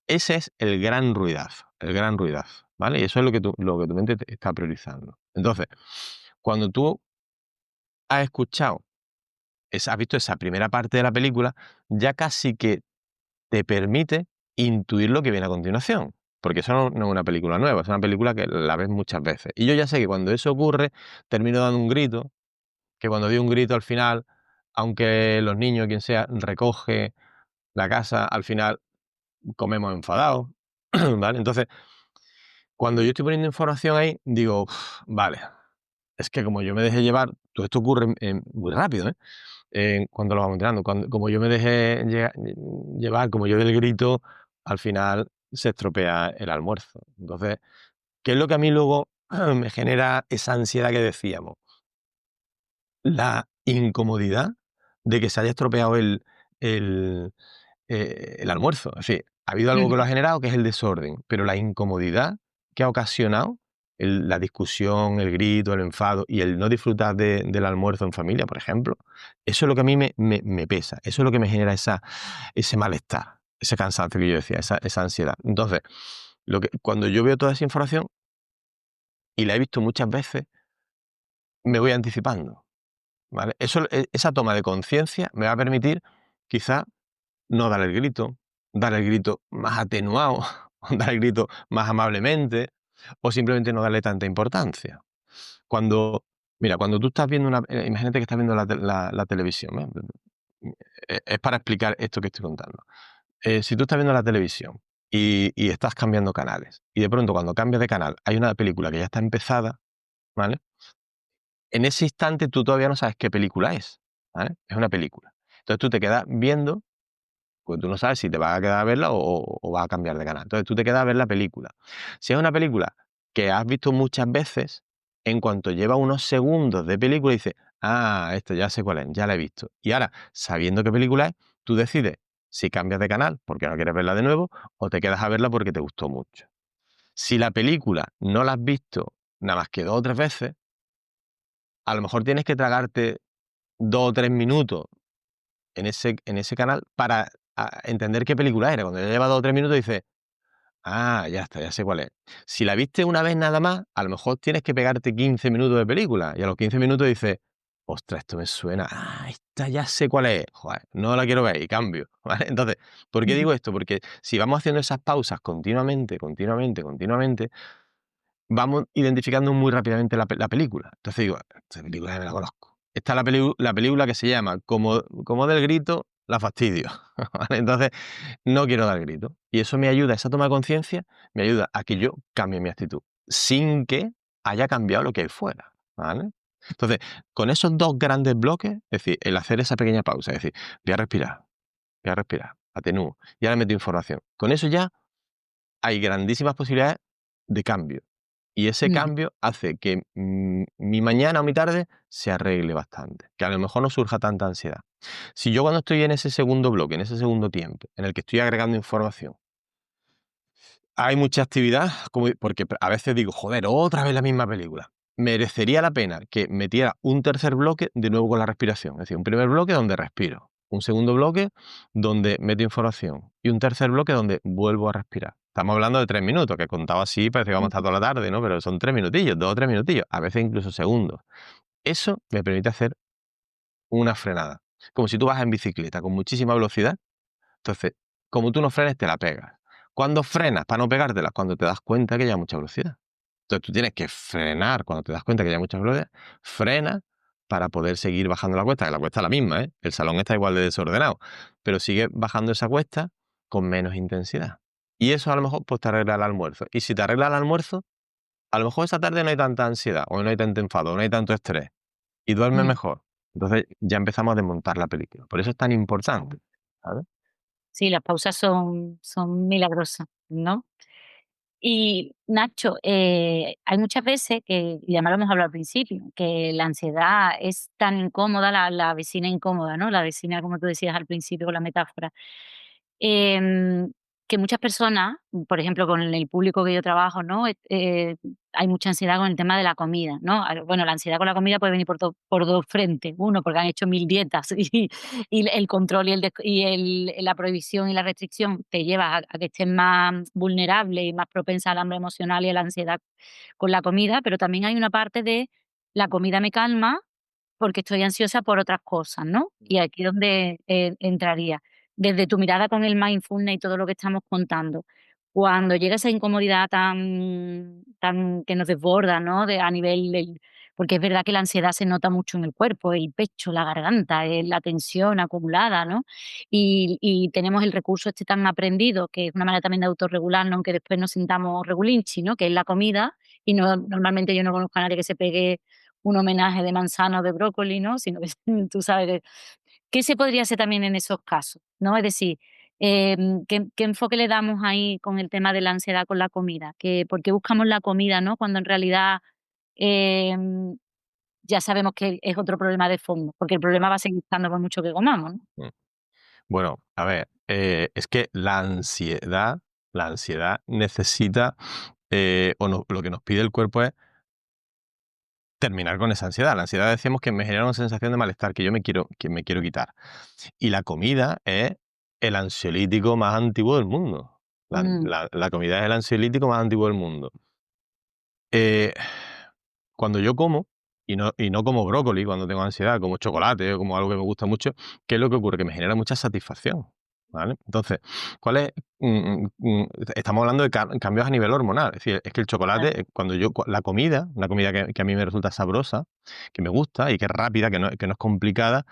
Ese es el gran ruidazo, ¿vale? Y eso es lo que tu mente te está priorizando. Entonces, cuando tú has escuchado, has visto esa primera parte de la película, ya casi que te permite intuir lo que viene a continuación. Porque eso no es una película nueva, es una película que la ves muchas veces. Y yo ya sé que cuando eso ocurre, termino dando un grito, que cuando di un grito al final, aunque los niños, quien sea, recoge la casa, al final comemos enfadados, ¿vale? Entonces, cuando yo estoy poniendo información ahí, digo, "Uf, vale, es que como yo me dejé llevar, todo esto ocurre muy rápido, ¿eh? Cuando lo vamos enterando. Como yo me dejé llevar, como yo del grito, al final se estropea el almuerzo. Entonces, ¿qué es lo que a mí luego me genera esa ansiedad que decíamos? La incomodidad de que se haya estropeado el, el almuerzo. Es decir, ha habido algo que lo ha Ujú. generado, que es el desorden, pero la incomodidad que ha ocasionado la discusión, el grito, el enfado y el no disfrutar del almuerzo en familia, por ejemplo, eso es lo que a mí me pesa, eso es lo que me genera ese malestar, ese cansancio que yo decía, esa ansiedad. Entonces, cuando yo veo toda esa información y la he visto muchas veces, me voy anticipando, ¿vale? Esa toma de conciencia me va a permitir quizá no dar el grito más atenuado, dar el grito más amablemente, o simplemente no darle tanta importancia. Cuando Mira, cuando tú estás viendo imagínate que estás viendo la televisión, ¿eh? Es para explicar esto que estoy contando. Si tú estás viendo la televisión y estás cambiando canales, y de pronto cuando cambias de canal hay una película que ya está empezada, ¿vale? En ese instante tú todavía no sabes qué película es, ¿vale? Es una película. Entonces tú te quedas viendo, pues tú no sabes si te vas a quedar a verla o vas a cambiar de canal. Entonces tú te quedas a ver la película. Si es una película que has visto muchas veces, en cuanto lleva unos segundos de película, dices, ah, esto ya sé cuál es, ya la he visto. Y ahora, sabiendo qué película es, tú decides si cambias de canal porque no quieres verla de nuevo o te quedas a verla porque te gustó mucho. Si la película no la has visto nada más que 2 o 3 veces, a lo mejor tienes que tragarte 2 o 3 minutos en ese canal para entender qué película era. Cuando ya lleva 2 o 3 minutos dices, ah, ya está, ya sé cuál es. Si la viste una vez nada más, a lo mejor tienes que pegarte 15 minutos de película y a los 15 minutos dices, ostras, esto me suena, ah, esta ya sé cuál es, joder, no la quiero ver y cambio, ¿vale? Entonces, ¿por qué Ujú. digo esto? Porque si vamos haciendo esas pausas continuamente, continuamente, continuamente, vamos identificando muy rápidamente la película. Entonces digo, esta película ya me la conozco. Esta es la película que se llama como del grito, la fastidio. ¿Vale? Entonces, no quiero dar grito. Y eso me ayuda, esa toma de conciencia, me ayuda a que yo cambie mi actitud, sin que haya cambiado lo que hay fuera. ¿Vale? Entonces, con esos dos grandes bloques, es decir, el hacer esa pequeña pausa, es decir, voy a respirar, atenúo, y ahora meto información. Con eso ya hay grandísimas posibilidades de cambio. Y ese Ujú. cambio hace que mi mañana o mi tarde se arregle bastante, que a lo mejor no surja tanta ansiedad. Si yo cuando estoy en ese segundo bloque, en ese segundo tiempo, en el que estoy agregando información, hay mucha actividad, porque a veces digo, joder, otra vez la misma película. Merecería la pena que metiera un tercer bloque de nuevo con la respiración. Es decir, un primer bloque donde respiro, un segundo bloque donde meto información y un tercer bloque donde vuelvo a respirar. Estamos hablando de 3 minutos, que contado así parece que vamos a estar toda la tarde, ¿no? Pero son 3 minutillos, 2 o 3 minutillos, a veces incluso segundos. Eso me permite hacer una frenada. Como si tú vas en bicicleta con muchísima velocidad, entonces, como tú no frenes, te la pegas. ¿Cuándo frenas para no pegártela? Cuando te das cuenta que ya hay mucha velocidad. Entonces tú tienes que frenar cuando te das cuenta que ya hay mucha velocidad. Frena para poder seguir bajando la cuesta, que la cuesta es la misma, ¿eh? El salón está igual de desordenado, pero sigue bajando esa cuesta con menos intensidad. Y eso a lo mejor pues te arregla el almuerzo. Y si te arregla el almuerzo, a lo mejor esa tarde no hay tanta ansiedad, o no hay tanto enfado, o no hay tanto estrés, y duermes Mm. mejor. Entonces ya empezamos a desmontar la película. Por eso es tan importante, ¿sabes? Sí, las pausas son milagrosas, ¿no? Y Nacho, hay muchas veces que, y además lo hemos hablado al principio, que la ansiedad es tan incómoda, la vecina incómoda, ¿no? La vecina, como tú decías al principio con la metáfora. Em, que muchas personas, por ejemplo, con el público que yo trabajo, ¿no? Hay mucha ansiedad con el tema de la comida, ¿no? Bueno, la ansiedad con la comida puede venir por 2 frentes. Uno, porque han hecho 1000 dietas y el control la prohibición y la restricción te lleva a que estés más vulnerable y más propensa al hambre emocional y a la ansiedad con la comida, pero también hay una parte de la comida me calma porque estoy ansiosa por otras cosas, ¿no? Y aquí es donde, entraría. Desde tu mirada con el mindfulness y todo lo que estamos contando, cuando llega esa incomodidad tan que nos desborda, ¿no? A nivel del porque es verdad que la ansiedad se nota mucho en el cuerpo, el pecho, la garganta, la tensión acumulada, ¿no? Y tenemos el recurso este tan aprendido, que es una manera también de autorregularnos, aunque después nos sintamos regulinchi, ¿no? Que es la comida, y no normalmente yo no conozco a nadie que se pegue un homenaje de manzana o de brócoli, ¿no? Sino que tú sabes qué se podría hacer también en esos casos, ¿no? Es decir, ¿qué enfoque le damos ahí con el tema de la ansiedad con la comida? ¿Por qué buscamos la comida, no? Cuando en realidad, em, ya sabemos que es otro problema de fondo, porque el problema va a seguir estando por mucho que comamos, ¿no? Mm. Bueno, a ver, es que la ansiedad necesita, lo que nos pide el cuerpo es terminar con esa ansiedad. La ansiedad decíamos que me genera una sensación de malestar que me quiero quitar. Y la comida es el ansiolítico más antiguo del mundo. La, Mm, la- la comida es el ansiolítico más antiguo del mundo. Eh, Cuando yo como, y no como brócoli cuando tengo ansiedad, como chocolate o como algo que me gusta mucho, ¿qué es lo que ocurre? Que me genera mucha satisfacción, ¿vale? Entonces, ¿cuál es? estamos hablando de cambios a nivel hormonal. Es decir, es que el chocolate, cuando la comida, una comida que a mí me resulta sabrosa, que me gusta y que es rápida, que no es complicada,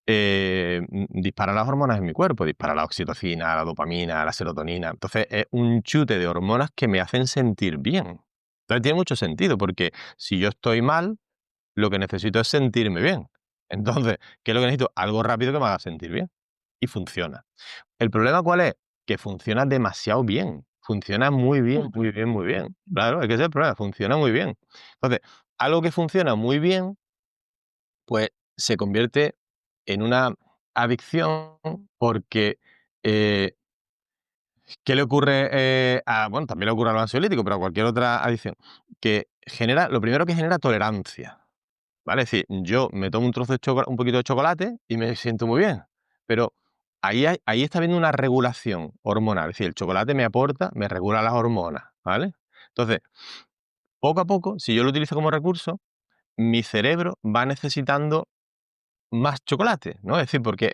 dispara las hormonas en mi cuerpo, dispara la oxitocina, la dopamina, la serotonina. Entonces es un chute de hormonas que me hacen sentir bien. Entonces tiene mucho sentido, porque si yo estoy mal, lo que necesito es sentirme bien. Entonces, ¿qué es lo que necesito? Algo rápido que me haga sentir bien. Y funciona. ¿El problema cuál es? Que funciona demasiado bien. Funciona muy bien, muy bien, muy bien. Claro, es que ese es el problema, funciona muy bien. Entonces, algo que funciona muy bien, pues se convierte en una adicción porque, ¿qué le ocurre bueno, también le ocurre a los ansiolíticos, pero a cualquier otra adicción? Que genera, lo primero que genera tolerancia. ¿Vale? Es decir, yo me tomo un trozo de un poquito de chocolate y me siento muy bien, pero ahí está habiendo una regulación hormonal, es decir, el chocolate me aporta, me regula las hormonas, ¿vale? Entonces, poco a poco, si yo lo utilizo como recurso, mi cerebro va necesitando más chocolate, ¿no? Es decir, porque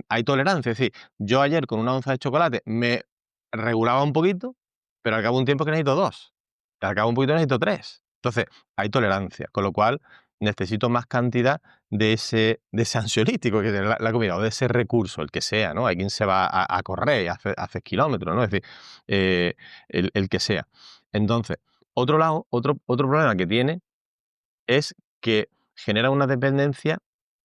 hay tolerancia. Es decir, yo ayer con una onza de chocolate me regulaba un poquito, pero al cabo de un tiempo que necesito dos. Al cabo de un poquito necesito tres. Entonces, hay tolerancia, con lo cual necesito más cantidad de ese ansiolítico, que es la comida, o de ese recurso, el que sea, ¿no? Hay quien se va a correr y hace kilómetros, ¿no? Es decir, el que sea. Entonces, otro problema que tiene es que genera una dependencia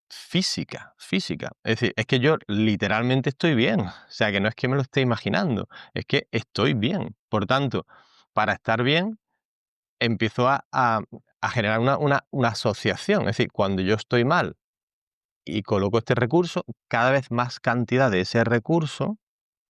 física. Es decir, es que yo literalmente estoy bien. O sea, que no es que me lo esté imaginando, es que estoy bien. Por tanto, para estar bien, empiezo a generar una asociación. Es decir, cuando yo estoy mal y coloco este recurso, cada vez más cantidad de ese recurso,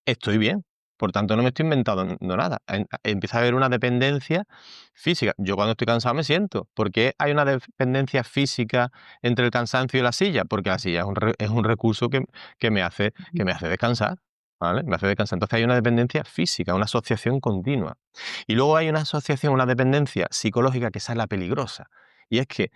estoy bien. Por tanto, no me estoy inventando nada. Empieza a haber una dependencia física. Yo cuando estoy cansado me siento. ¿Por qué hay una dependencia física entre el cansancio y la silla? Porque la silla es un recurso que me hace descansar. ¿Vale? Me hace descansar. Entonces hay una dependencia física, una asociación continua. Y luego hay una asociación, una dependencia psicológica, que esa es la peligrosa. Y es que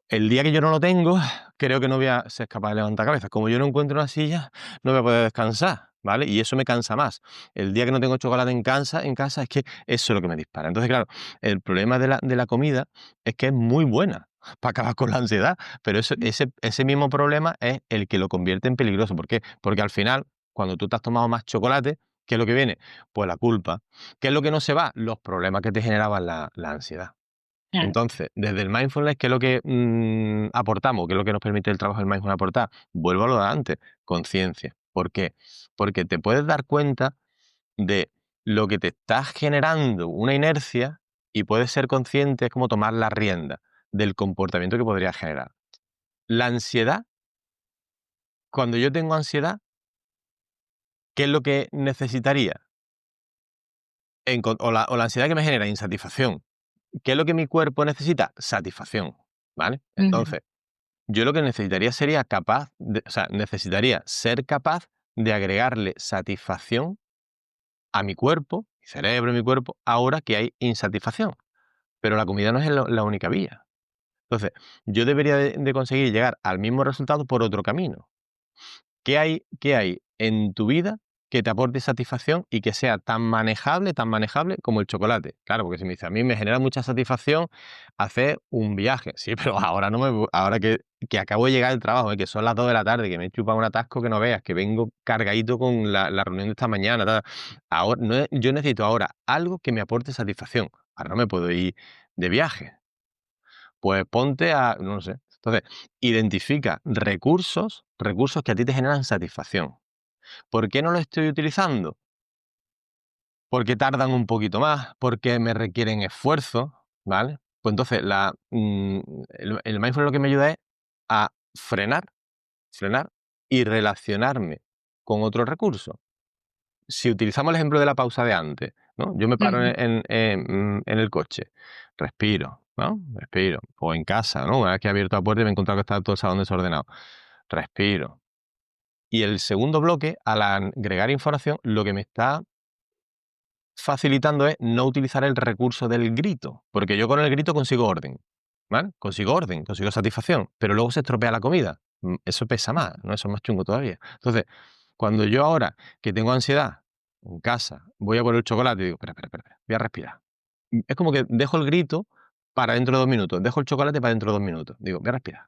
el día que yo no lo tengo, creo que no voy a ser capaz de levantar cabeza. Como yo no encuentro una silla, no voy a poder descansar, ¿vale? Y eso me cansa más. El día que no tengo chocolate en casa es que eso es lo que me dispara. Entonces, claro, el problema de la comida es que es muy buena para acabar con la ansiedad, pero ese mismo problema es el que lo convierte en peligroso. ¿Por qué? Porque al final, cuando tú te has tomado más chocolate, ¿qué es lo que viene? Pues la culpa. ¿Qué es lo que no se va? Los problemas que te generaban la ansiedad. Claro. Entonces, desde el mindfulness, ¿qué es lo que aportamos? ¿Qué es lo que nos permite el trabajo del mindfulness aportar? Vuelvo a lo de antes, conciencia. ¿Por qué? Porque te puedes dar cuenta de lo que te está generando una inercia y puedes ser consciente, es como tomar la rienda del comportamiento que podría generar. La ansiedad, cuando yo tengo ansiedad, ¿qué es lo que necesitaría? O la ansiedad que me genera insatisfacción. ¿Qué es lo que mi cuerpo necesita? Satisfacción. ¿Vale? Ujú. Entonces, yo lo que necesitaría necesitaría ser capaz de agregarle satisfacción a mi cuerpo, mi cerebro y mi cuerpo, ahora que hay insatisfacción. Pero la comida no es la única vía. Entonces, yo debería de conseguir llegar al mismo resultado por otro camino. ¿Qué hay en tu vida que te aporte satisfacción y que sea tan manejable como el chocolate? Claro, porque si me dice, a mí me genera mucha satisfacción hacer un viaje. Sí, pero ahora no ahora que acabo de llegar del trabajo, que son las 2 de la tarde, que me he chupado un atasco que no veas, que vengo cargadito con la reunión de esta mañana, tal. Ahora, yo necesito ahora algo que me aporte satisfacción. Ahora no me puedo ir de viaje. Pues ponte no sé. Entonces, identifica recursos que a ti te generan satisfacción. ¿Por qué no lo estoy utilizando? Porque tardan un poquito más, porque me requieren esfuerzo, ¿vale? Pues entonces el mindfulness lo que me ayuda es a frenar y relacionarme con otro recurso. Si utilizamos el ejemplo de la pausa de antes, ¿no? Yo me paro Ujú. en el coche, respiro, ¿no? Respiro. O en casa, ¿no? Una vez que he abierto la puerta y me he encontrado que está todo el salón desordenado. Respiro. Y el segundo bloque, al agregar información, lo que me está facilitando es no utilizar el recurso del grito, porque yo con el grito consigo orden, ¿vale? Consigo orden, consigo satisfacción, pero luego se estropea la comida. Eso pesa más, ¿no? Eso es más chungo todavía. Entonces, cuando yo ahora que tengo ansiedad, en casa, voy a por el chocolate y digo, espera, espera, espera, espera, voy a respirar. Es como que dejo el grito para dentro de 2 minutos, dejo el chocolate para dentro de 2 minutos. Digo, voy a respirar.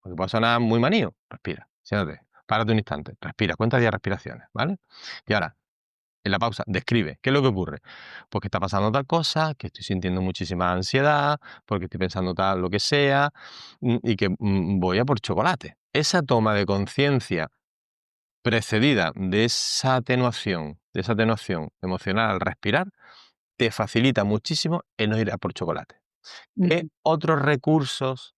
Porque puede sonar muy manío, respira, siéntate, párate un instante, respira, cuenta 10 respiraciones, ¿vale? Y ahora, en la pausa, describe, ¿qué es lo que ocurre? Pues que está pasando tal cosa, que estoy sintiendo muchísima ansiedad, porque estoy pensando tal, lo que sea, y que voy a por chocolate. Esa toma de conciencia precedida de esa atenuación emocional al respirar, te facilita muchísimo el no ir a por chocolate. ¿Qué Ujú. otros recursos,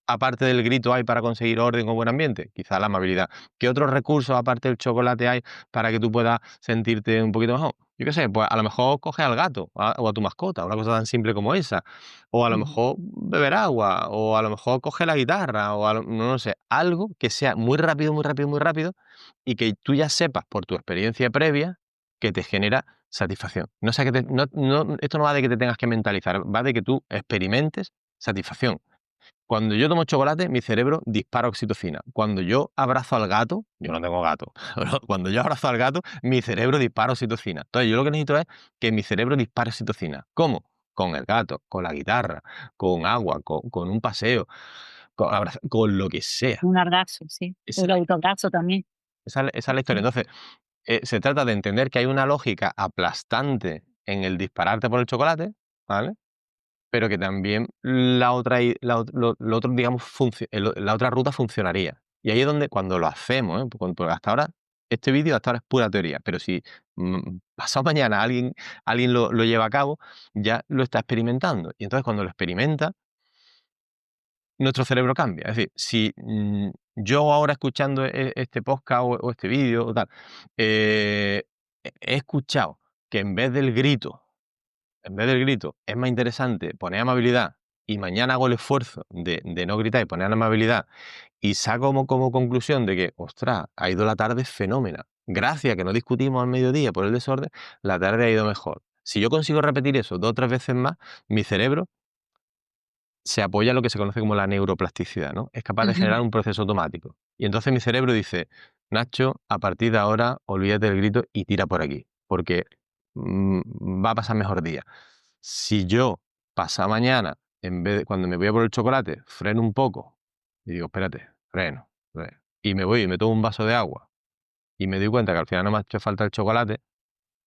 aparte del grito, hay para conseguir orden o buen ambiente? Quizá la amabilidad. ¿Qué otros recursos, aparte del chocolate, hay para que tú puedas sentirte un poquito mejor? Yo qué sé, pues a lo mejor coges al gato o a tu mascota, una cosa tan simple como esa. O a lo Ujú. mejor beber agua, o a lo mejor coge la guitarra, no lo sé, algo que sea muy rápido, muy rápido, muy rápido y que tú ya sepas por tu experiencia previa que te genera satisfacción. No sé que esto no va de que te tengas que mentalizar, va de que tú experimentes satisfacción. Cuando yo tomo chocolate, mi cerebro dispara oxitocina. Cuando yo abrazo al gato, yo no tengo gato, pero cuando yo abrazo al gato, mi cerebro dispara oxitocina. Entonces, yo lo que necesito es que mi cerebro dispare oxitocina. ¿Cómo? Con el gato, con la guitarra, con agua, con un paseo, con lo que sea. Un ardazo, sí. Esa, El autoabrazo también. esa es la historia. Entonces, se trata de entender que hay una lógica aplastante en el dispararte por el chocolate, ¿vale? Pero que también la otra i la ot lo otro, digamos, la otra ruta funcionaría. Y ahí es donde cuando lo hacemos, porque hasta ahora este vídeo hasta ahora es pura teoría, pero si, pasado mañana alguien lo lleva a cabo, ya lo está experimentando. Y entonces cuando lo experimenta, nuestro cerebro cambia. Es decir, si, yo ahora escuchando este podcast o este vídeo o tal, he escuchado que en vez del grito, es más interesante poner amabilidad y mañana hago el esfuerzo de no gritar y poner amabilidad y saco como conclusión de que, ostras, ha ido la tarde fenómena. Gracias a que no discutimos al mediodía por el desorden, la tarde ha ido mejor. Si yo consigo repetir eso 2 o 3 veces más, mi cerebro se apoya en lo que se conoce como la neuroplasticidad, ¿no? Es capaz de Ujú. generar un proceso automático. Y entonces mi cerebro dice, Nacho, a partir de ahora, olvídate del grito y tira por aquí, porque va a pasar mejor día. Si yo pasado mañana, cuando me voy a por el chocolate, freno un poco y digo, espérate, freno, y me voy y me tomo un vaso de agua y me doy cuenta que al final no me ha hecho falta el chocolate,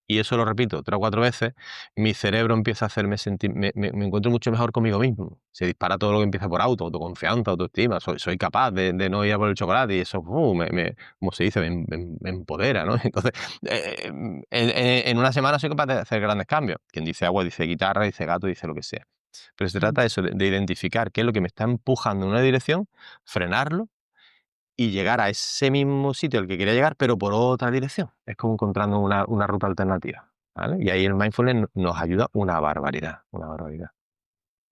y eso lo repito 3 o 4 veces, mi cerebro empieza a hacerme sentir, me encuentro mucho mejor conmigo mismo. Se dispara todo lo que empieza por autoconfianza, autoestima, soy capaz de no ir a por el chocolate y eso, como se dice, me empodera, ¿no? Entonces, en una semana soy capaz de hacer grandes cambios. Quien dice agua, dice guitarra, dice gato, dice lo que sea. Pero se trata de eso, de identificar qué es lo que me está empujando en una dirección, frenarlo y llegar a ese mismo sitio al que quería llegar, pero por otra dirección. Es como encontrando una ruta alternativa, ¿vale? Y ahí el mindfulness nos ayuda una barbaridad, una barbaridad.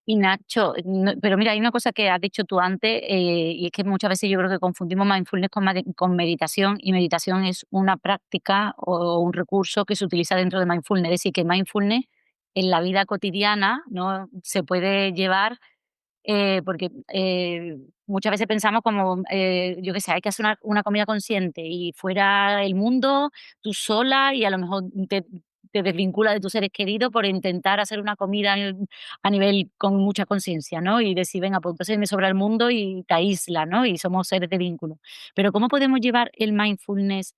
Y Nacho, pero mira, hay una cosa que has dicho tú antes, y es que muchas veces yo creo que confundimos mindfulness con meditación, y meditación es una práctica o un recurso que se utiliza dentro de mindfulness. Es decir, que mindfulness en la vida cotidiana, ¿no?, se puede llevar, porque, muchas veces pensamos como, yo qué sé, hay que hacer una comida consciente y fuera el mundo, tú sola, y a lo mejor te desvincula de tus seres queridos por intentar hacer una comida a nivel con mucha conciencia, ¿no? Y decir: "Venga, pues entonces me sobra el mundo", y te aísla, ¿no? Y somos seres de vínculo. Pero, ¿cómo podemos llevar el mindfulness,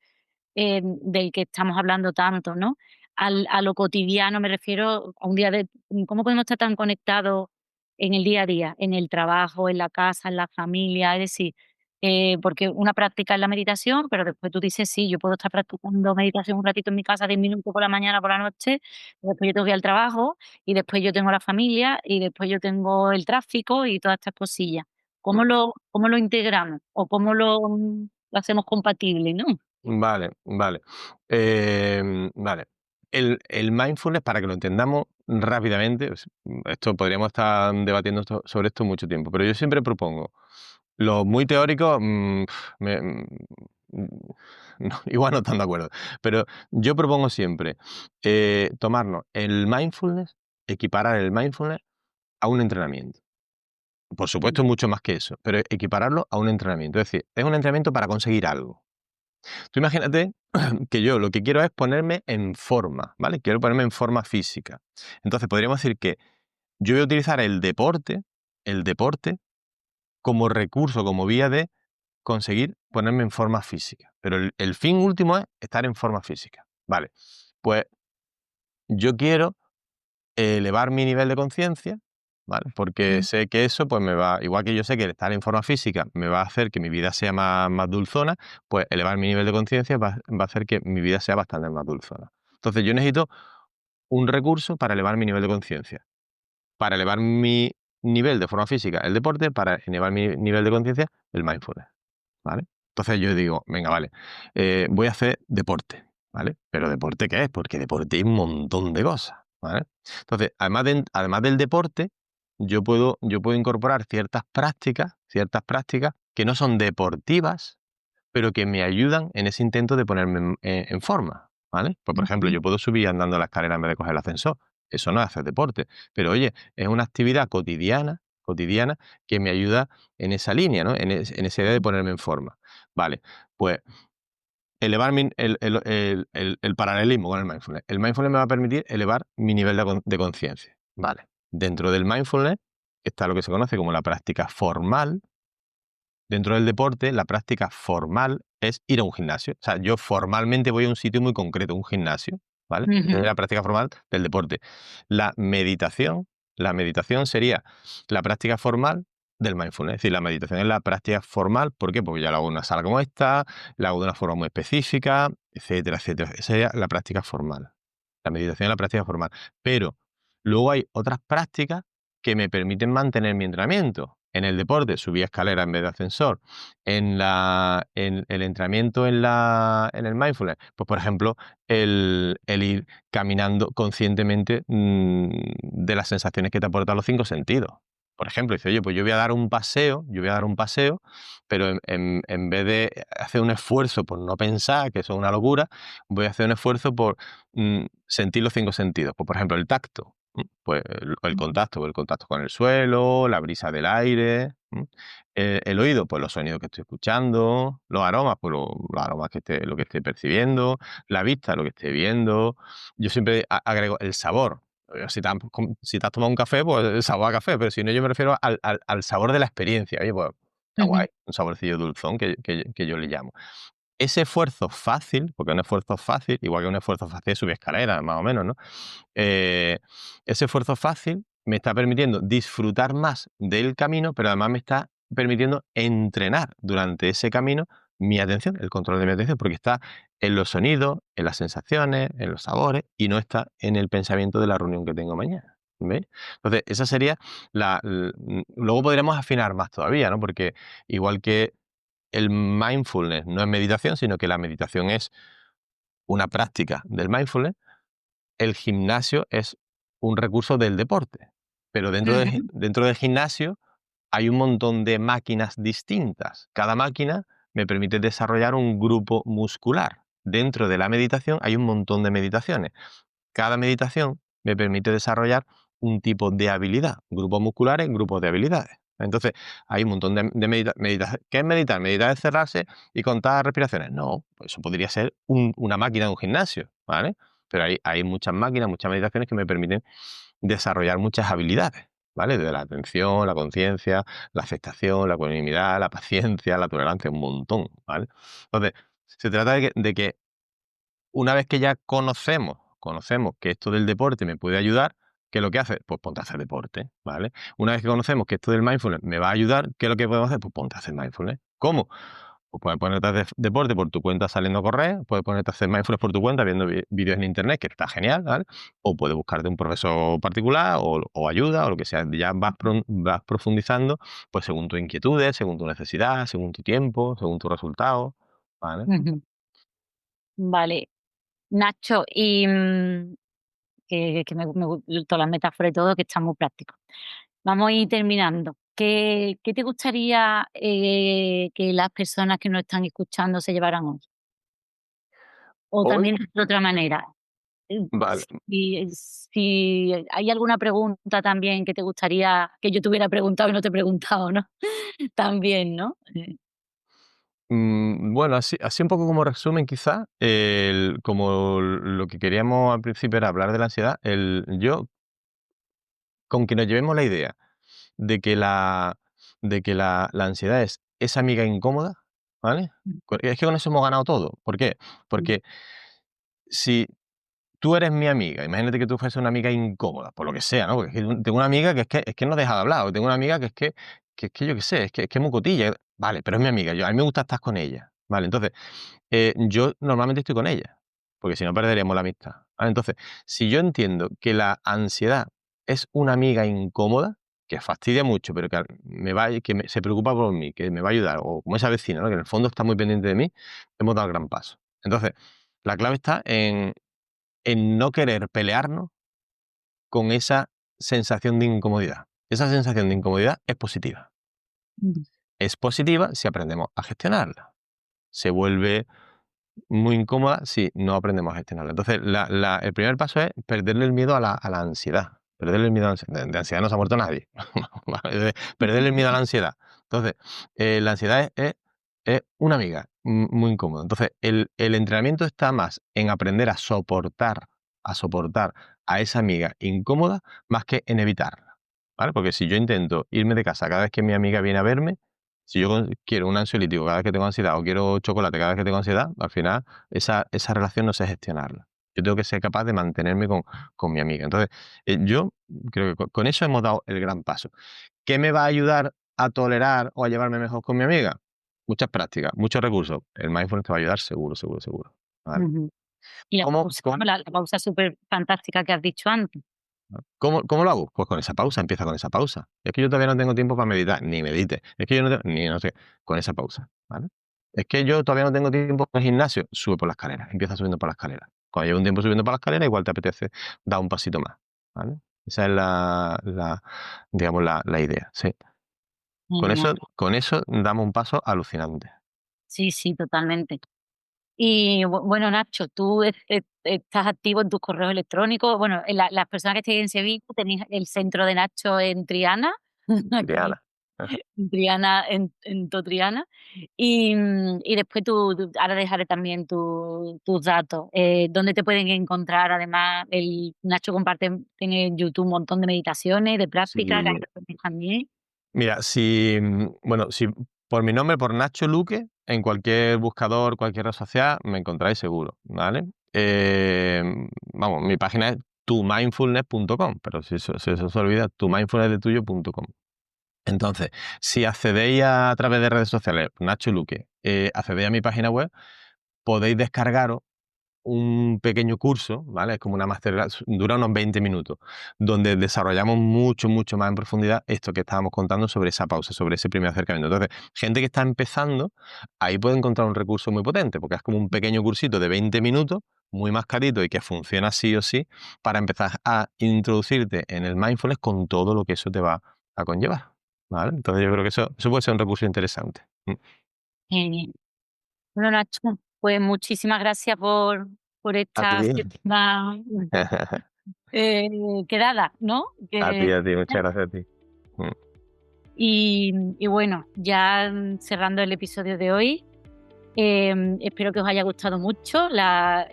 del que estamos hablando tanto, ¿no? A lo cotidiano, me refiero a un día de ¿cómo podemos estar tan conectados en el día a día, en el trabajo, en la casa, en la familia? Es decir, porque una práctica es la meditación, pero después tú dices: "Sí, yo puedo estar practicando meditación un ratito en mi casa, 10 minutos por la mañana, por la noche, después yo tengo que ir al trabajo, y después yo tengo la familia, y después yo tengo el tráfico y todas estas cosillas". ¿Cómo lo integramos o cómo lo hacemos compatible, no? Vale, vale. Vale. El mindfulness, para que lo entendamos rápidamente, esto podríamos estar debatiendo sobre esto mucho tiempo, pero yo siempre propongo, lo muy teórico, no, igual no están de acuerdo, pero yo propongo siempre tomarnos el mindfulness, equiparar el mindfulness a un entrenamiento. Por supuesto, mucho más que eso, pero equipararlo a un entrenamiento. Es decir, es un entrenamiento para conseguir algo. Tú imagínate que yo lo que quiero es ponerme en forma, ¿vale? Quiero ponerme en forma física. Entonces podríamos decir que yo voy a utilizar el deporte como recurso, como vía de conseguir ponerme en forma física. Pero el fin último es estar en forma física. Vale, pues yo quiero elevar mi nivel de conciencia, ¿vale? Porque Mm. sé que eso, pues me va, igual que yo sé que el estar en forma física me va a hacer que mi vida sea más dulzona, pues elevar mi nivel de conciencia va a hacer que mi vida sea bastante más dulzona. Entonces yo necesito un recurso para elevar mi nivel de conciencia, para elevar mi nivel de forma física, el deporte, para elevar mi nivel de conciencia, el mindfulness. ¿Vale? Entonces yo digo, venga, vale, voy a hacer deporte, ¿vale? Pero ¿deporte qué es? Porque deporte hay un montón de cosas, ¿vale? Entonces, además del deporte, yo puedo incorporar ciertas prácticas que no son deportivas, pero que me ayudan en ese intento de ponerme en forma, ¿vale? Pues, por ejemplo, Ujú. yo puedo subir andando la escalera en vez de coger el ascensor. Eso no es hacer deporte, pero oye, es una actividad cotidiana que me ayuda en esa línea, ¿no? En esa idea de ponerme en forma. Vale, pues elevar el paralelismo con el mindfulness. El mindfulness me va a permitir elevar mi nivel de conciencia. Vale. Dentro del mindfulness está lo que se conoce como la práctica formal. Dentro del deporte, la práctica formal es ir a un gimnasio. O sea, yo formalmente voy a un sitio muy concreto, un gimnasio, ¿vale? Esa es Ujú. la práctica formal del deporte. La meditación, la meditación sería la práctica formal del mindfulness. Es decir, la meditación es la práctica formal, ¿por qué? Porque ya lo hago en una sala como esta, la hago de una forma muy específica, etcétera, etcétera. Esa sería la práctica formal. La meditación es la práctica formal. Pero luego hay otras prácticas que me permiten mantener mi entrenamiento. En el deporte, subir escalera en vez de ascensor. En el entrenamiento en el mindfulness, pues por ejemplo, el ir caminando conscientemente de las sensaciones que te aportan los cinco sentidos. Por ejemplo, dice, oye, pues yo voy a dar un paseo, pero en vez de hacer un esfuerzo por no pensar, que eso es una locura, voy a hacer un esfuerzo por sentir los cinco sentidos. Pues, por ejemplo, el tacto. Pues el contacto con el suelo, la brisa del aire, el oído, pues los sonidos que estoy escuchando, los aromas, pues los aromas lo que esté percibiendo, la vista, lo que esté viendo. Yo siempre agrego el sabor. Si te has tomado un café, pues el sabor a café, pero si no, yo me refiero al sabor de la experiencia. Oye, pues está Ujú. guay, un saborcillo dulzón que yo le llamo. Ese esfuerzo fácil, porque un esfuerzo fácil, igual que un esfuerzo fácil es subir escaleras, más o menos, ¿no? Eh, Ese esfuerzo fácil me está permitiendo disfrutar más del camino, pero además me está permitiendo entrenar durante ese camino mi atención, el control de mi atención, porque está en los sonidos, en las sensaciones, en los sabores, y no está en el pensamiento de la reunión que tengo mañana. ¿Veis? Entonces, esa sería luego podríamos afinar más todavía, ¿no? Porque igual que el mindfulness no es meditación, sino que la meditación es una práctica del mindfulness, el gimnasio es un recurso del deporte, pero Ujú. dentro del gimnasio hay un montón de máquinas distintas. Cada máquina me permite desarrollar un grupo muscular. Dentro de la meditación hay un montón de meditaciones. Cada meditación me permite desarrollar un tipo de habilidad, grupos musculares, grupos de habilidades. Entonces, hay un montón de meditaciones. ¿Qué es meditar? Meditar es cerrarse y contar respiraciones. No, pues eso podría ser una máquina de un gimnasio, ¿vale? Pero hay muchas máquinas, muchas meditaciones que me permiten desarrollar muchas habilidades, ¿vale? De la atención, la conciencia, la aceptación, la ecuanimidad, la paciencia, la tolerancia, un montón, ¿vale? Entonces, se trata de que una vez que ya conocemos que esto del deporte me puede ayudar, ¿qué es lo que hace? Pues ponte a hacer deporte, ¿vale? Una vez que conocemos que esto del mindfulness me va a ayudar, ¿qué es lo que podemos hacer? Pues ponte a hacer mindfulness. ¿Cómo? Pues puedes ponerte a hacer deporte por tu cuenta saliendo a correr, puedes ponerte a hacer mindfulness por tu cuenta viendo vídeos en internet, que está genial, ¿vale? O puedes buscarte un profesor particular o ayuda o lo que sea. Ya vas profundizando, pues según tus inquietudes, según tu necesidad, según tu tiempo, según tus resultados, ¿vale? Ujú. Vale, Nacho, que me gustó la metáfora y todo, que está muy práctico. Vamos a ir terminando. ¿Qué te gustaría, que las personas que nos están escuchando se llevaran hoy? O Hoy, también de otra manera, vale. si hay alguna pregunta también que te gustaría que yo te hubiera preguntado y no te he preguntado, ¿no? También, ¿no? Bueno, así un poco como resumen quizá, como lo que queríamos al principio era hablar de la ansiedad, yo con que nos llevemos la idea de que la ansiedad es esa amiga incómoda, ¿vale? Es que con eso hemos ganado todo. ¿Por qué? Mm, Porque si tú eres mi amiga, imagínate que tú fueses una amiga incómoda, por lo que sea, ¿no? Porque es que tengo una amiga que es que no deja de hablar, o tengo una amiga que es que yo qué sé, es que es muy cotilla. Vale, pero es mi amiga, a mí me gusta estar con ella, ¿vale? Entonces, yo normalmente estoy con ella, porque si no perderíamos la amistad, ¿vale? Entonces, si yo entiendo que la ansiedad es una amiga incómoda, que fastidia mucho, pero se preocupa por mí, que me va a ayudar, o como esa vecina, ¿no? Que en el fondo está muy pendiente de mí, hemos dado el gran paso. Entonces, la clave está en no querer pelearnos con esa sensación de incomodidad. Esa sensación de incomodidad es positiva. mm, Es positiva si aprendemos a gestionarla. Se vuelve muy incómoda si no aprendemos a gestionarla. Entonces, el primer paso es perderle el miedo a la ansiedad. Perderle el miedo a la ansiedad. De ansiedad no se ha muerto nadie. ¿Vale? Perderle el miedo a la ansiedad. Entonces, la ansiedad es una amiga muy incómoda. Entonces, el entrenamiento está más en aprender a soportar a esa amiga incómoda más que en evitarla. ¿Vale? Porque si yo intento irme de casa cada vez que mi amiga viene a verme, si yo quiero un ansiolítico cada vez que tengo ansiedad o quiero chocolate cada vez que tengo ansiedad, al final esa relación no sé gestionarla. Yo tengo que ser capaz de mantenerme con mi amiga. Entonces, yo creo que con eso hemos dado el gran paso. ¿Qué me va a ayudar a tolerar o a llevarme mejor con mi amiga? Muchas prácticas, muchos recursos. El mindfulness te va a ayudar seguro, seguro, seguro. ¿Vale? ujú. Y la ¿Cómo, pausa, ¿no? cómo, La pausa súper fantástica que has dicho antes. cómo lo hago? Pues con esa pausa, empieza con esa pausa. Es que yo todavía no tengo tiempo para meditar, ni medite. Es que yo no tengo, ni no sé, con esa pausa, ¿vale? Es que yo todavía no tengo tiempo para el gimnasio, sube por la escalera, empieza subiendo por la escalera. Cuando llevo un tiempo subiendo por la escalera, igual te apetece dar un pasito más, ¿vale? Esa es digamos, la idea, sí. Con Genial. eso, con eso damos un paso alucinante. Sí, sí, totalmente. Y bueno, Nacho, tú estás activo en tus correos electrónicos. Bueno, las personas que estéis en Sevilla, tenéis el centro de Nacho en Triana, aquí Triana. Ajá. en Triana, en Triana. Y después ahora dejaré también tus datos. ¿Dónde te pueden encontrar? Además, el Nacho tiene en YouTube un montón de meditaciones, de prácticas, que Sí. hay también. Mira, si por mi nombre, por Nacho Luque, en cualquier buscador, cualquier red social, me encontráis seguro, ¿vale? Vamos, mi página es tumindfulness.com, pero si eso se olvida, tumindfulnessdetuyo.com. Entonces, si accedéis a través de redes sociales, Nacho Luque, accedéis a mi página web, podéis descargaros un pequeño curso, ¿vale? Es como una masterclass, dura unos 20 minutos, donde desarrollamos mucho, mucho más en profundidad esto que estábamos contando sobre esa pausa, sobre ese primer acercamiento. Entonces, gente que está empezando, ahí puede encontrar un recurso muy potente, porque es como un pequeño cursito de 20 minutos, muy mascarito y que funciona sí o sí, para empezar a introducirte en el mindfulness con todo lo que eso te va a conllevar, ¿vale? Entonces, yo creo que eso puede ser un recurso interesante. Genial. Bueno, Nacho, pues muchísimas gracias por A ti. esta séptima eh, quedada, ¿no? A ti, muchas gracias a ti. Mm. Y bueno, ya cerrando el episodio de hoy, espero que os haya gustado mucho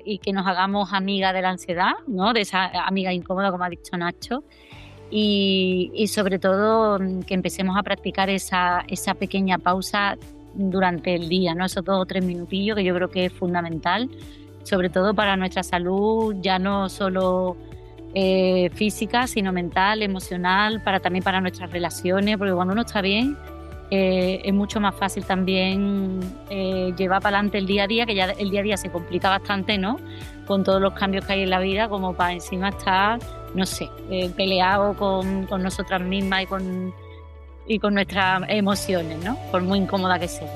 y que nos hagamos amigas de la ansiedad, ¿no? De esa amiga incómoda, como ha dicho Nacho. Y sobre todo que empecemos a practicar esa pequeña pausa durante el día, ¿no? Esos 2 o 3 minutillos que yo creo que es fundamental, sobre todo para nuestra salud, ya no solo física, sino mental, emocional, también para nuestras relaciones, porque cuando uno está bien es mucho más fácil también llevar para adelante el día a día, que ya el día a día se complica bastante, ¿no? Con todos los cambios que hay en la vida, como para encima estar, no sé, peleado con nosotras mismas y con nuestras emociones, ¿no? Por muy incómoda que sea.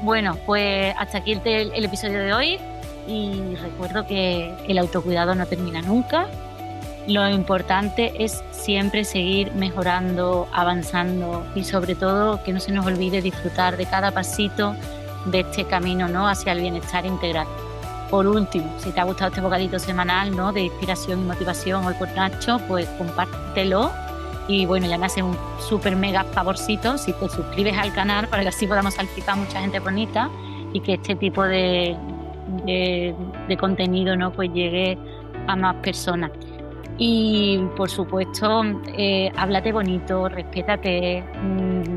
Bueno, pues hasta aquí el episodio de hoy, y recuerdo que el autocuidado no termina nunca. Lo importante es siempre seguir mejorando, avanzando, y sobre todo que no se nos olvide disfrutar de cada pasito de este camino, ¿no? Hacia el bienestar integral. Por último, si te ha gustado este bocadito semanal, ¿no? De inspiración y motivación hoy por Nacho, pues compártelo Y bueno, ya me hace un súper mega favorcito si te suscribes al canal para que así podamos salpicar a mucha gente bonita y que este tipo de contenido, ¿no? Pues llegue a más personas. Y por supuesto, háblate bonito, respétate,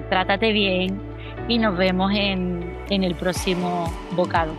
trátate bien y nos vemos en el próximo bocado.